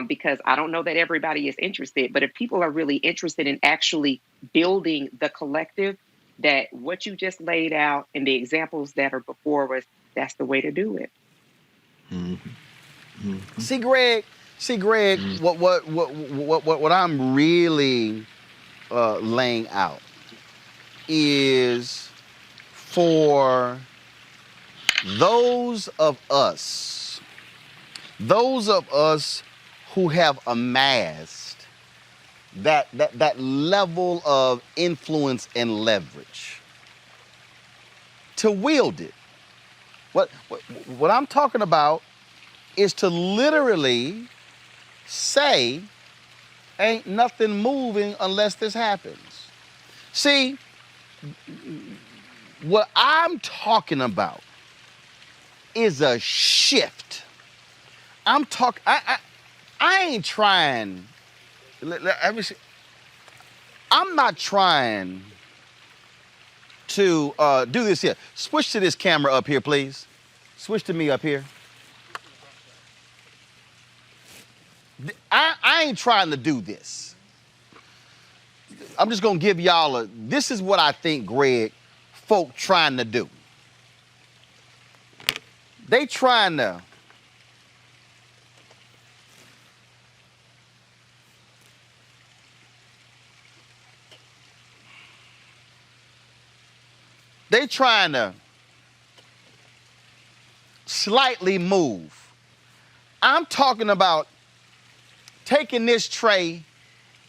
because I don't know that everybody is interested, but if people are really interested in actually building the collective, that what you just laid out and the examples that are before us, that's the way to do it. See, Greg, See, Greg, what I'm really laying out is for those of us who have amassed that level of influence and leverage to wield it. What I'm talking about is to literally say, ain't nothing moving unless this happens. See, what I'm talking about is a shift. I ain't trying, let me see. I'm not trying to do this here. Switch to this camera up here, please. Switch to me up here. I ain't trying to do this. I'm just gonna give y'all this is what I think, Greg, folk trying to do. They trying to slightly move. I'm talking about taking this tray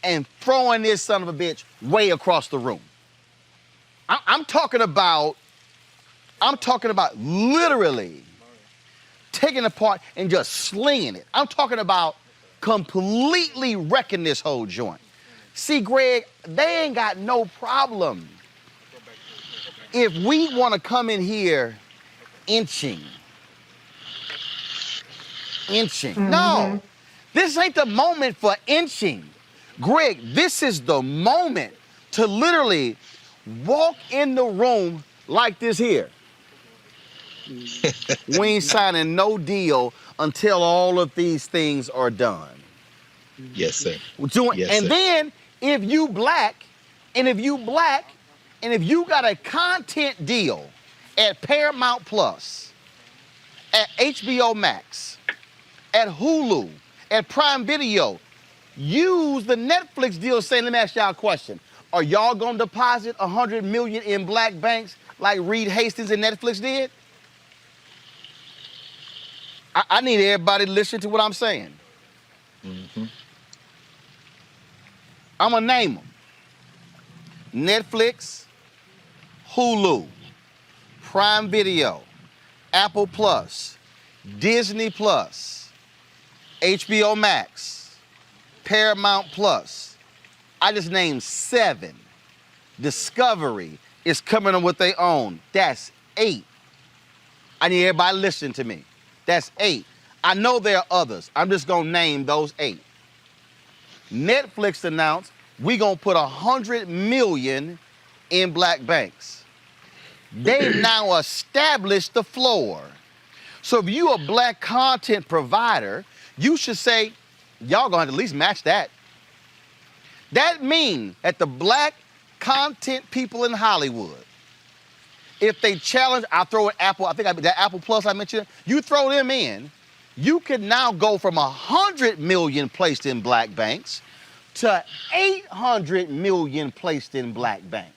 and throwing this son of a bitch way across the room. I'm talking about literally taking it apart and just slinging it. I'm talking about completely wrecking this whole joint. See, Greg, they ain't got no problem if we want to come in here inching. Mm-hmm. No, this ain't the moment for inching. Greg, this is the moment to literally walk in the room like this here. We ain't signing no deal until all of these things are done. Yes, sir. Then if you black, and if you got a content deal at Paramount Plus, at HBO Max, at Hulu, at Prime Video, use the Netflix deal saying, let me ask y'all a question. Are y'all gonna deposit $100 million in black banks like Reed Hastings and Netflix did? I need everybody to listen to what I'm saying. Mm-hmm. I'm gonna name them. Netflix, Hulu, Prime Video, Apple Plus, Disney Plus, HBO Max, Paramount Plus. I just named 7. Discovery is coming on with their own. That's 8. I need everybody listening to me. That's 8. I know there are others. I'm just gonna name those 8. Netflix announced we gonna put $100 million in black banks. They've now established the floor. So if you a black content provider, you should say, y'all gonna have to at least match that. That means that the black content people in Hollywood, if they challenge, I'll throw in Apple, that Apple Plus I mentioned, you throw them in, you can now go from $100 million placed in black banks to $800 million placed in black banks.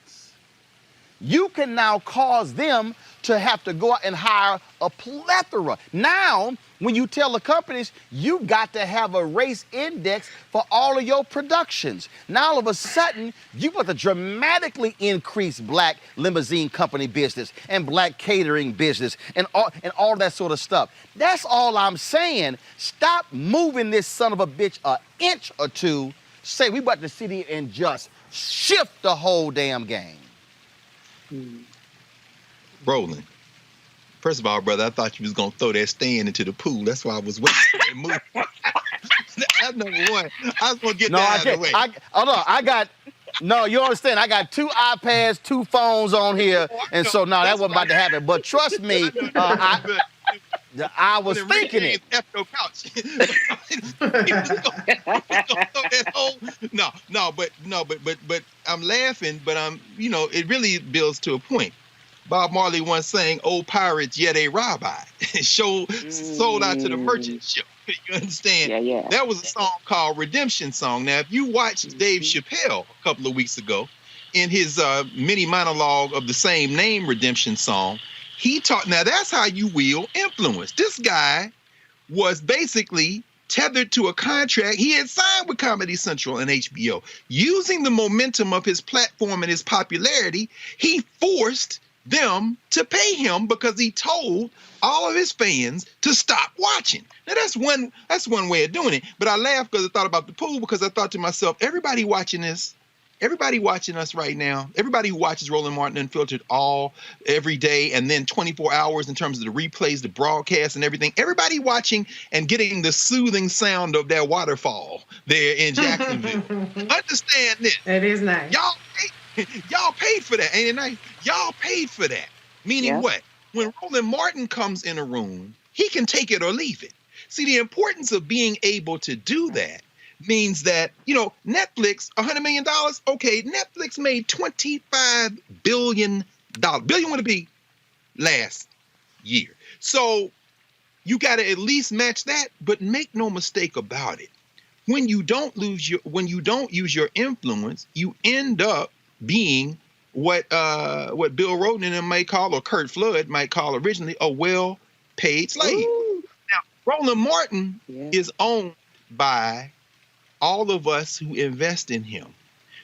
You can now cause them to have to go out and hire a plethora. Now, when you tell the companies, you got to have a race index for all of your productions. Now, all of a sudden, you got to dramatically increase black limousine company business and black catering business and all that sort of stuff. That's all I'm saying. Stop moving this son of a bitch an inch or two. Say we about to sit here and just shift the whole damn game. Roland, first of all, brother, I thought you was gonna throw that stand into the pool. That's why I was waiting for that move. That's number one. I was gonna get that out of the way. You understand? I got 2 iPads, 2 phones on here, and so no, that wasn't about to happen. But trust me, I was thinking it. But I'm laughing, but it really builds to a point. Bob Marley once sang, "Old pirates, yeah, they rob I." Sold out to the merchant ship. You understand? Yeah, yeah. That was a song called Redemption Song. Now, if you watched Dave Chappelle a couple of weeks ago in his mini monologue of the same name, Redemption Song, he talked. Now, that's how you wield influence. This guy was basically tethered to a contract he had signed with Comedy Central and HBO. Using the momentum of his platform and his popularity, he forced them to pay him because he told all of his fans to stop watching. Now that's one way of doing it. But I laughed because I thought about the pool, because I thought to myself, everybody watching this, everybody watching us right now, everybody who watches Roland Martin Unfiltered every day, and then 24 hours in terms of the replays, the broadcast and everything, everybody watching and getting the soothing sound of that waterfall there in Jacksonville. Understand this. It is nice. Y'all paid for that, ain't it nice? Y'all paid for that. Meaning what? When Roland Martin comes in a room, he can take it or leave it. See, the importance of being able to do that means that, Netflix, $100 million. Okay, Netflix made $25 billion. Billion would it be last year. So you got to at least match that, but make no mistake about it. When you don't use your influence, you end up being what Bill Rhoden and them might call, or Kurt Flood might call originally, a well-paid slave. Ooh. Now, Roland Martin is owned by all of us who invest in him.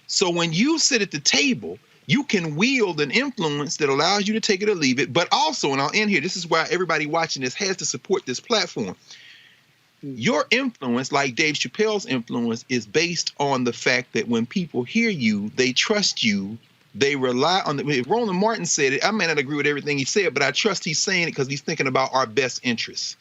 So when you sit at the table, you can wield an influence that allows you to take it or leave it, but also, and I'll end here, this is why everybody watching this has to support this platform. Your influence, like Dave Chappelle's influence, is based on the fact that when people hear you, they trust you, they rely on it. Roland Martin said it. I may not agree with everything he said, but I trust he's saying it because he's thinking about our best interests.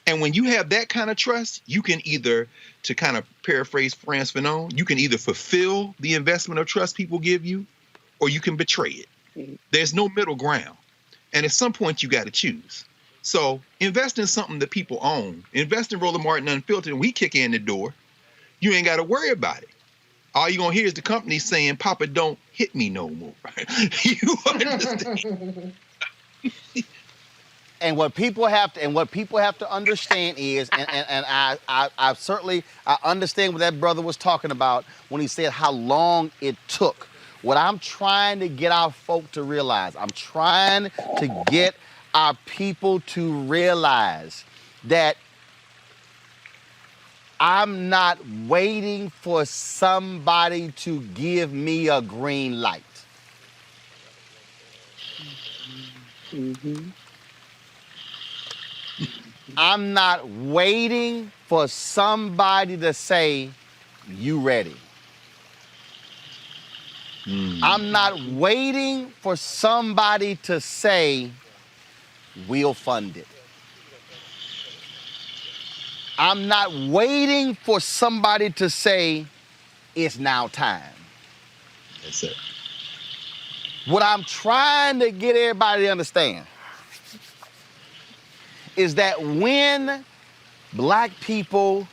And when you have that kind of trust, you can either, to kind of paraphrase Frantz Fanon, you can either fulfill the investment of trust people give you, or you can betray it. There's no middle ground. And at some point, you got to choose. So invest in something that people own. Invest in Roland Martin Unfiltered, and we kick in the door. You ain't got to worry about it. All you're going to hear is the company saying, Papa, don't hit me no more. You understand? And what people have to understand is, and I certainly understand what that brother was talking about when he said how long it took. What I'm trying to get our folk to realize, I'm trying to get our people to realize that I'm not waiting for somebody to give me a green light. I'm not waiting for somebody to say, you ready. I'm not waiting for somebody to say, we'll fund it. I'm not waiting for somebody to say, it's now time. That's it. What I'm trying to get everybody to understand is that when black people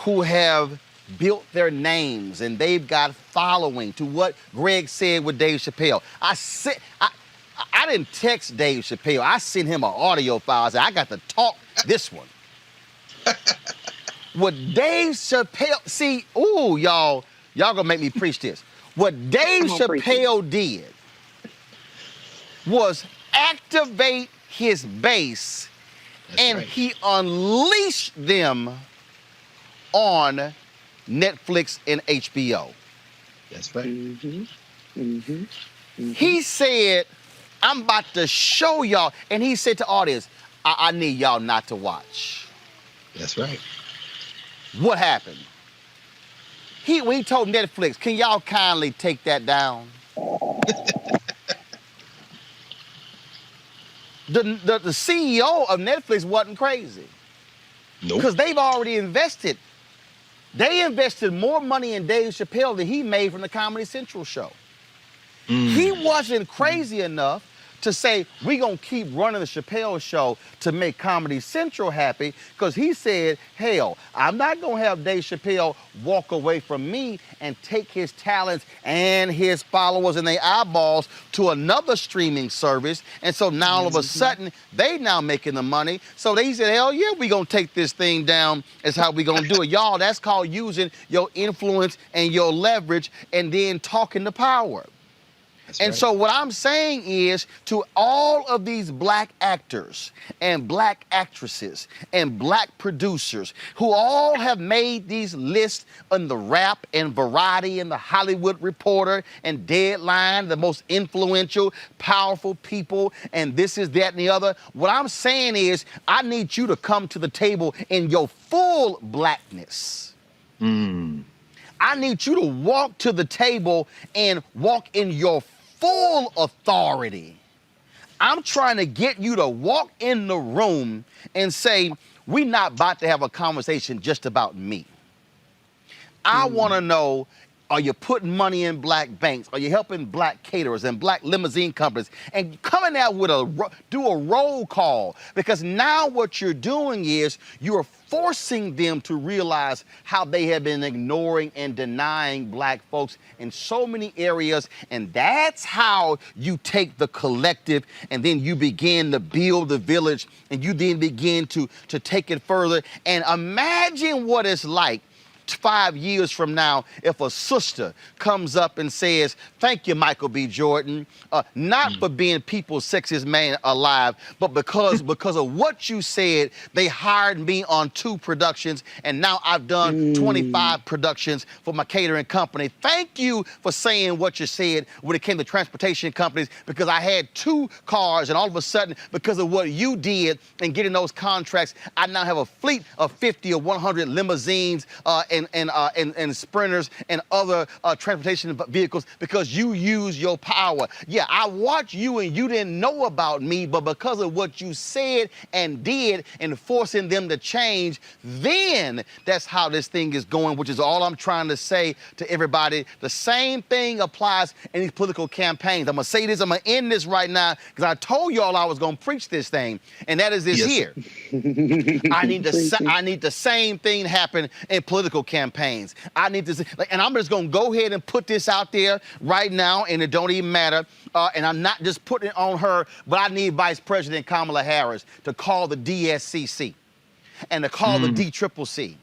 who have built their names and they've got following, to what Greg said with Dave Chappelle, I didn't text Dave Chappelle. I sent him an audio file. I said, I got to talk this one. What Dave Chappelle, see, y'all gonna make me preach this. What Dave Chappelle did was activate his base. That's and right. He unleashed them on Netflix and HBO. That's right. He said, I'm about to show y'all. And he said to audience, I need y'all not to watch. That's right. What happened? We told Netflix, can y'all kindly take that down? The CEO of Netflix wasn't crazy. Nope. Because they've already invested. They invested more money in Dave Chappelle than he made from the Comedy Central show. He wasn't crazy enough to say we gonna keep running the Chappelle show to make Comedy Central happy, because he said, hell, I'm not gonna have Dave Chappelle walk away from me and take his talents and his followers and their eyeballs to another streaming service. And so now all of a sudden, they now making the money. So they said, hell yeah, we gonna take this thing down. That's how we gonna do it. Y'all, that's called using your influence and your leverage and then talking to power. And so what I'm saying is, to all of these black actors and black actresses and black producers who all have made these lists on the Rap and Variety and the Hollywood Reporter and Deadline, the most influential, powerful people, and this is that and the other, what I'm saying is, I need you to come to the table in your full blackness. I need you to walk to the table and walk in your full authority. I'm trying to get you to walk in the room and say, we're not about to have a conversation just about me. I want to know, are you putting money in black banks? Are you helping black caterers and black limousine companies? And coming out with do a roll call, because now what you're doing is you're forcing them to realize how they have been ignoring and denying black folks in so many areas. And that's how you take the collective and then you begin to build the village, and you then begin to take it further. And imagine what it's like 5 years from now if a sister comes up and says, thank you, Michael B. Jordan, not for being people's sexiest man alive, but because of what you said, they hired me on 2 productions, and now I've done 25 productions for my catering company. Thank you for saying what you said when it came to transportation companies, because I had 2 cars, and all of a sudden, because of what you did and getting those contracts, I now have a fleet of 50 or 100 limousines and sprinters and other transportation vehicles, because you use your power. Yeah, I watched you and you didn't know about me, but because of what you said and did and forcing them to change, then that's how this thing is going, which is all I'm trying to say to everybody. The same thing applies in these political campaigns. I'm going to say this, I'm going to end this right now, because I told y'all I was going to preach this thing, and that is this here. I need the same thing happen in political campaigns. I need to, and I'm just going to go ahead and put this out there right now, and it don't even matter. And I'm not just putting it on her, but I need Vice President Kamala Harris to call the DSCC and to call the DCCC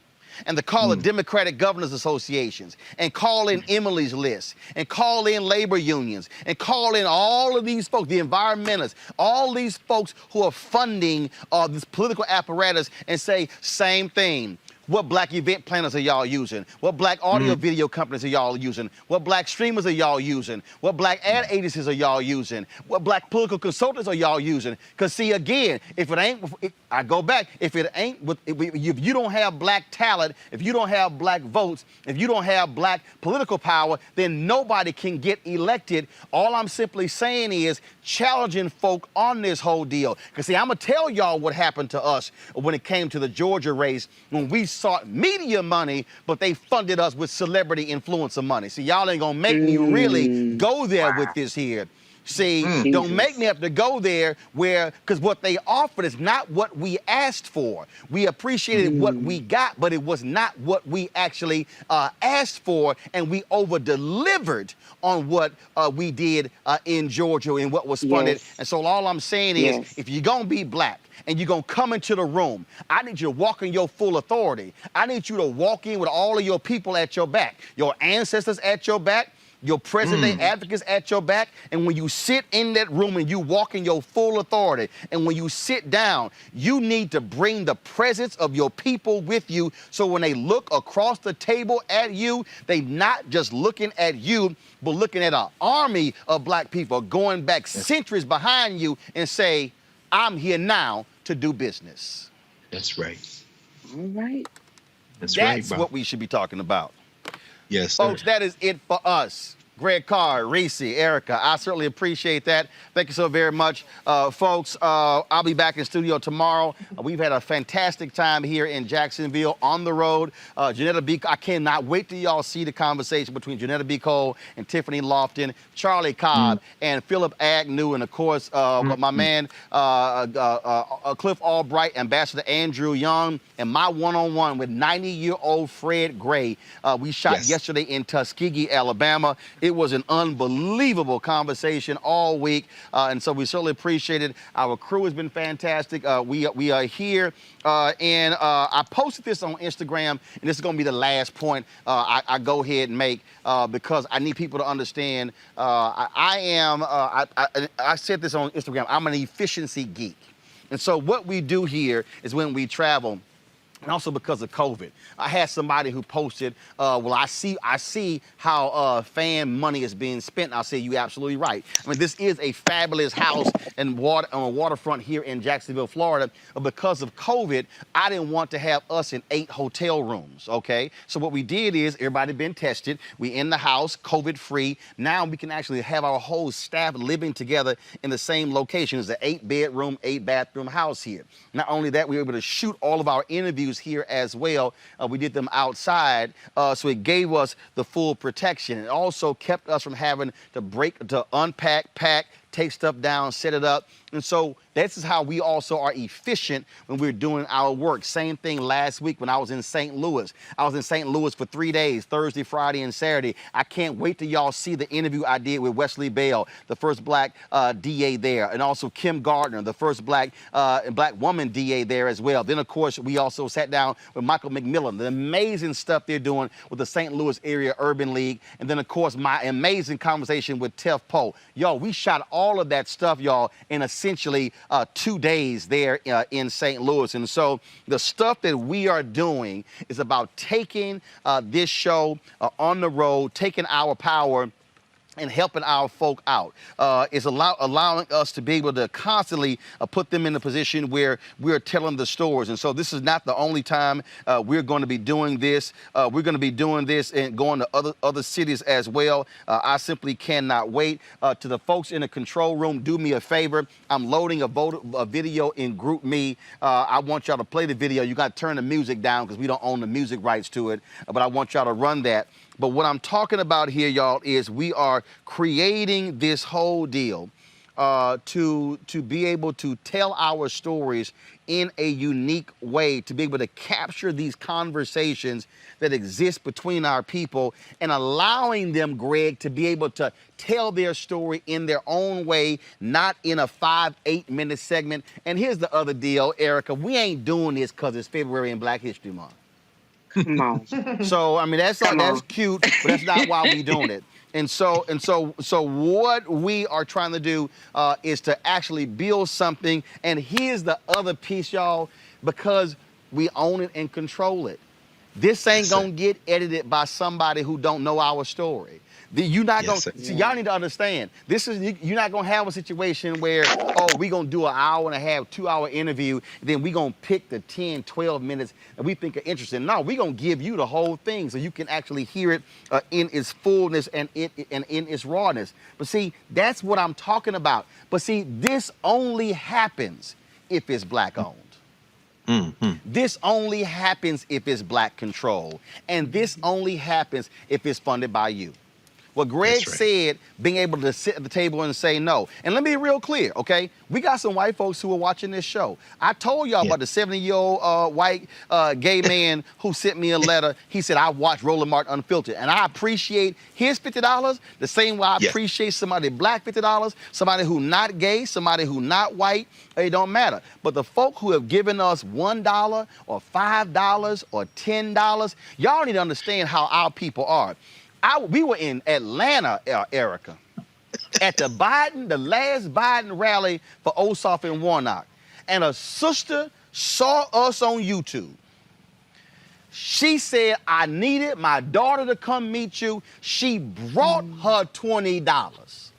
and to call the Democratic Governors Associations and call in Emily's List and call in labor unions and call in all of these folks, the environmentalists, all these folks who are funding this political apparatus, and say, same thing. What black event planners are y'all using? What black audio video companies are y'all using? What black streamers are y'all using? What black ad agencies are y'all using? What black political consultants are y'all using? Because see, again, if it ain't, I go back, if it ain't, if you don't have black talent, if you don't have black votes, if you don't have black political power, then nobody can get elected. All I'm simply saying is challenging folk on this whole deal. Because see, I'm going to tell y'all what happened to us when it came to the Georgia race, when we sought media money, but they funded us with celebrity influencer money. See, y'all ain't gonna make me really go there with this here. See, don't make me have to go there because what they offered is not what we asked for. We appreciated what we got, but it was not what we actually asked for, and we over-delivered on what we did in Georgia and what was funded. And so all I'm saying is, if you're gonna be black, and you're going to come into the room, I need you to walk in your full authority. I need you to walk in with all of your people at your back, your ancestors at your back, your present-day advocates at your back. And when you sit in that room and you walk in your full authority, and when you sit down, you need to bring the presence of your people with you, so when they look across the table at you, they not just looking at you, but looking at an army of black people going back centuries behind you and say, I'm here now to do business. That's right. All right. That's right, That's what we should be talking about. Yes, folks, sir. that is it for us. Greg Carr, Reese, Erica, I certainly appreciate that. Thank you so very much. Folks, I'll be back in studio tomorrow. We've had a fantastic time here in Jacksonville on the road. Janetta B. I cannot wait till y'all see the conversation between Janetta B. Cole and Tiffany Lofton, Charlie Cobb, and Philip Agnew, and of course, my man Cliff Albright, Ambassador Andrew Young, and my one-on-one with 90-year-old Fred Gray. We shot yesterday in Tuskegee, Alabama. It was an unbelievable conversation all week, and so we certainly appreciate it. Our crew has been fantastic. We are here, and I posted this on Instagram, and this is going to be the last point I go ahead and make because I need people to understand. I said this on Instagram. I'm an efficiency geek, and so what we do here is when we travel. And also because of COVID. I had somebody who posted, well, I see how fan money is being spent. I'll say, you're absolutely right. I mean, this is a fabulous house on a waterfront here in Jacksonville, Florida. But because of COVID, I didn't want to have us in 8 hotel rooms, okay? So what we did is, everybody been tested. We in the house, COVID-free. Now we can actually have our whole staff living together in the same location. It's an 8-bedroom, 8-bathroom house here. Not only that, we were able to shoot all of our interviews here as well. We did them outside, so it gave us the full protection. It also kept us from having to unpack, pack, take stuff down, set it up. And so this is how we also are efficient when we're doing our work. Same thing last week when I was in St. Louis. I was in St. Louis for 3 days, Thursday, Friday, and Saturday. I can't wait till y'all see the interview I did with Wesley Bell, the first black DA there, and also Kim Gardner, the first black woman DA there as well. Then, of course, we also sat down with Michael McMillan, the amazing stuff they're doing with the St. Louis Area Urban League. And then, of course, my amazing conversation with Tef Poe. Yo, we shot all of that stuff, y'all, in essentially 2 days there in St. Louis. And so the stuff that we are doing is about taking this show on the road, taking our power and helping our folk out. It's allowing us to be able to constantly put them in a position where we're telling the stories. And so this is not the only time we're going to be doing this. We're going to be doing this and going to other cities as well. I simply cannot wait. To the folks in the control room, do me a favor. I'm loading a video in GroupMe. I want y'all to play the video. You got to turn the music down because we don't own the music rights to it, but I want y'all to run that. But what I'm talking about here, y'all, is we are creating this whole deal to be able to tell our stories in a unique way, to be able to capture these conversations that exist between our people and allowing them, Greg, to be able to tell their story in their own way, not in a 5-8 minute segment. And here's the other deal, Erica, we ain't doing this because it's February and Black History Month. Come on. So I mean that's cute, but that's not why we're doing it. And so what we are trying to do is to actually build something. And here's the other piece, y'all, because we own it and control it. This ain't gonna get edited by somebody who don't know our story. You're not gonna see, y'all need to understand. You're not gonna have a situation where, we're gonna do an hour and a half, 2-hour interview, then we're gonna pick the 10, 12 minutes that we think are interesting. No, we're gonna give you the whole thing so you can actually hear it in its fullness and in its rawness. But see, that's what I'm talking about. But see, this only happens if it's black owned. Mm-hmm. This only happens if it's black control. And this only happens if it's funded by you. What Greg said, being able to sit at the table and say no. And let me be real clear, okay? We got some white folks who are watching this show. I told y'all about the 70-year-old white gay man who sent me a letter. He said, I watched Roland Martin Unfiltered. And I appreciate his $50 the same way I appreciate somebody black $50, somebody who not gay, somebody who not white. It don't matter. But the folk who have given us $1 or $5 or $10, y'all need to understand how our people are. We were in Atlanta, Erica, at the last Biden rally for Ossoff and Warnock. And a sister saw us on YouTube. She said, I needed my daughter to come meet you. She brought her $20.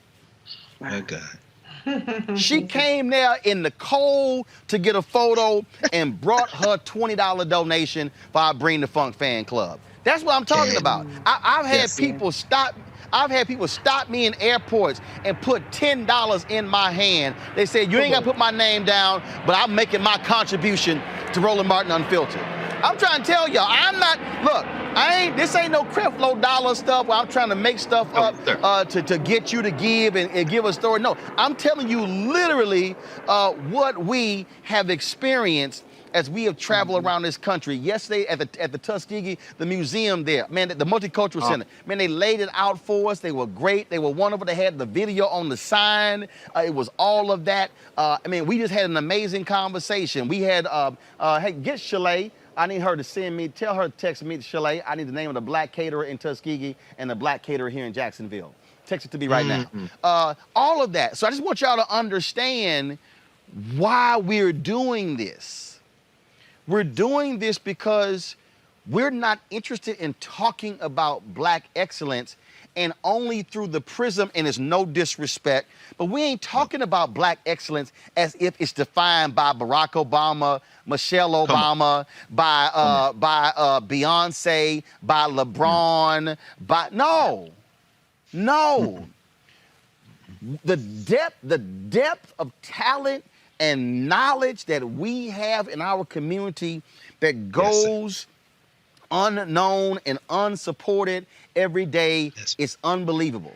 My God. She came there in the cold to get a photo and brought her $20 donation for our Bring the Funk fan club. That's what I'm talking about. I've had people stop. I've had people stop me in airports and put $10 in my hand. They said, you ain't got to put my name down, but I'm making my contribution to Roland Martin Unfiltered. I'm trying to tell y'all, I'm not, look, this ain't no Creflo Dollar stuff where I'm trying to make stuff up to get you to give and give a story. No, I'm telling you literally what we have experienced as we have traveled around this country. Yesterday at the Tuskegee, the museum there, man, the Multicultural Center, man, they laid it out for us. They were great. They were wonderful. They had the video on the sign. It was all of that. I mean, we just had an amazing conversation. We had, hey, get Shalay. I need her to tell her to text me, Shalay. I need the name of the black caterer in Tuskegee and the black caterer here in Jacksonville. Text it to me right now. All of that. So I just want y'all to understand why we're doing this. We're doing this because we're not interested in talking about black excellence and only through the prism, and it's no disrespect, but we ain't talking about black excellence as if it's defined by Barack Obama, Michelle Obama, by Beyonce, by LeBron, no. The depth of talent and knowledge that we have in our community that goes unknown and unsupported every day is unbelievable.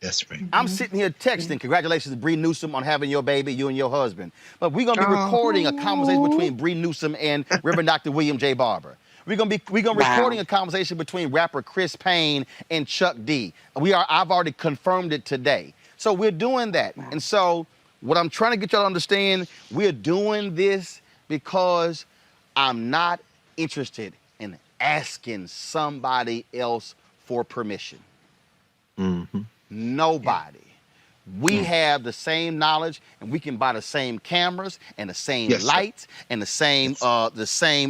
That's right. I'm sitting here texting, congratulations to Bree Newsom on having your baby, you and your husband. But we're gonna be recording a conversation between Bree Newsom and Reverend Dr. William J. Barber. We're gonna be recording a conversation between rapper Chris Payne and Chuck D. I've already confirmed it today. So we're doing that. And so what I'm trying to get y'all to understand, we're doing this because I'm not interested in asking somebody else for permission. Nobody. We have the same knowledge, and we can buy the same cameras and the same lights and the same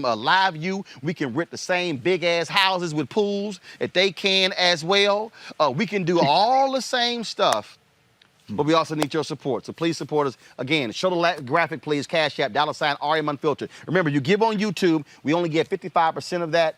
live view. We can rent the same big ass houses with pools if they can as well. We can do all the same stuff. But we also need your support. So please support us. Again, show the graphic, please. Cash App, $RM Unfiltered. Remember, you give on YouTube, we only get 55% of that.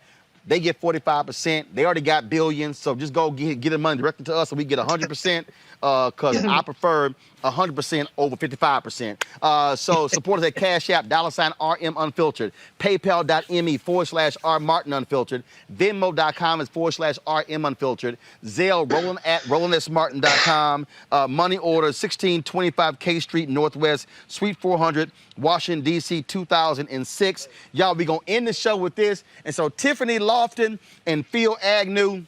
They get 45%. They already got billions, so just go get the money directly to us so we get 100%, because I prefer 100% over 55%. So support us at Cash App, $RM Unfiltered, PayPal.me/R Martin Unfiltered, Venmo.com /RM Unfiltered, Zelle, Roland at RolandSMartin.com, money order 1625 K Street Northwest, Suite 400, Washington, D.C. 2006. Y'all, we gonna end the show with this. And so Tiffany Lofton and Phil Agnew,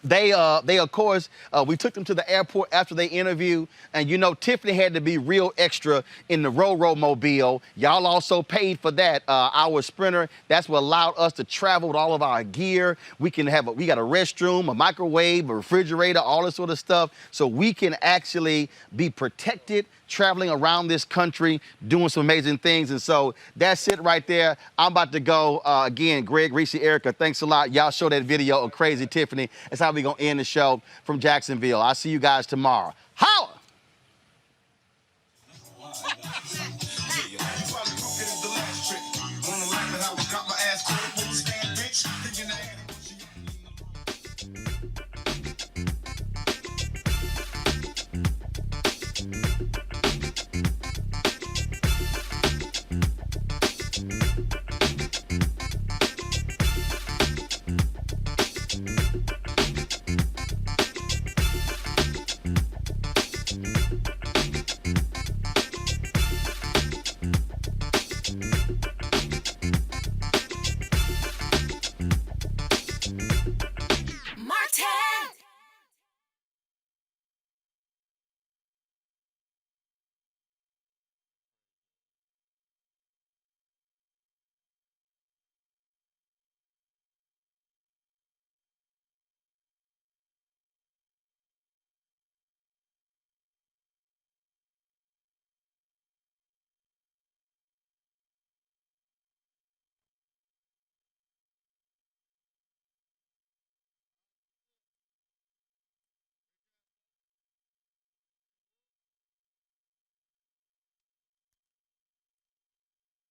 they of course, we took them to the airport after they interview, and you know Tiffany had to be real extra in the Ro-Ro mobile. Y'all also paid for that. Our Sprinter, that's what allowed us to travel with all of our gear. We got a restroom, a microwave, a refrigerator, all this sort of stuff, so we can actually be protected traveling around this country, doing some amazing things. And so that's it right there. I'm about to go. Again, Greg, Reese, Erica, thanks a lot. Y'all show that video of Crazy Tiffany. That's how we gonna end the show from Jacksonville. I'll see you guys tomorrow. Holla!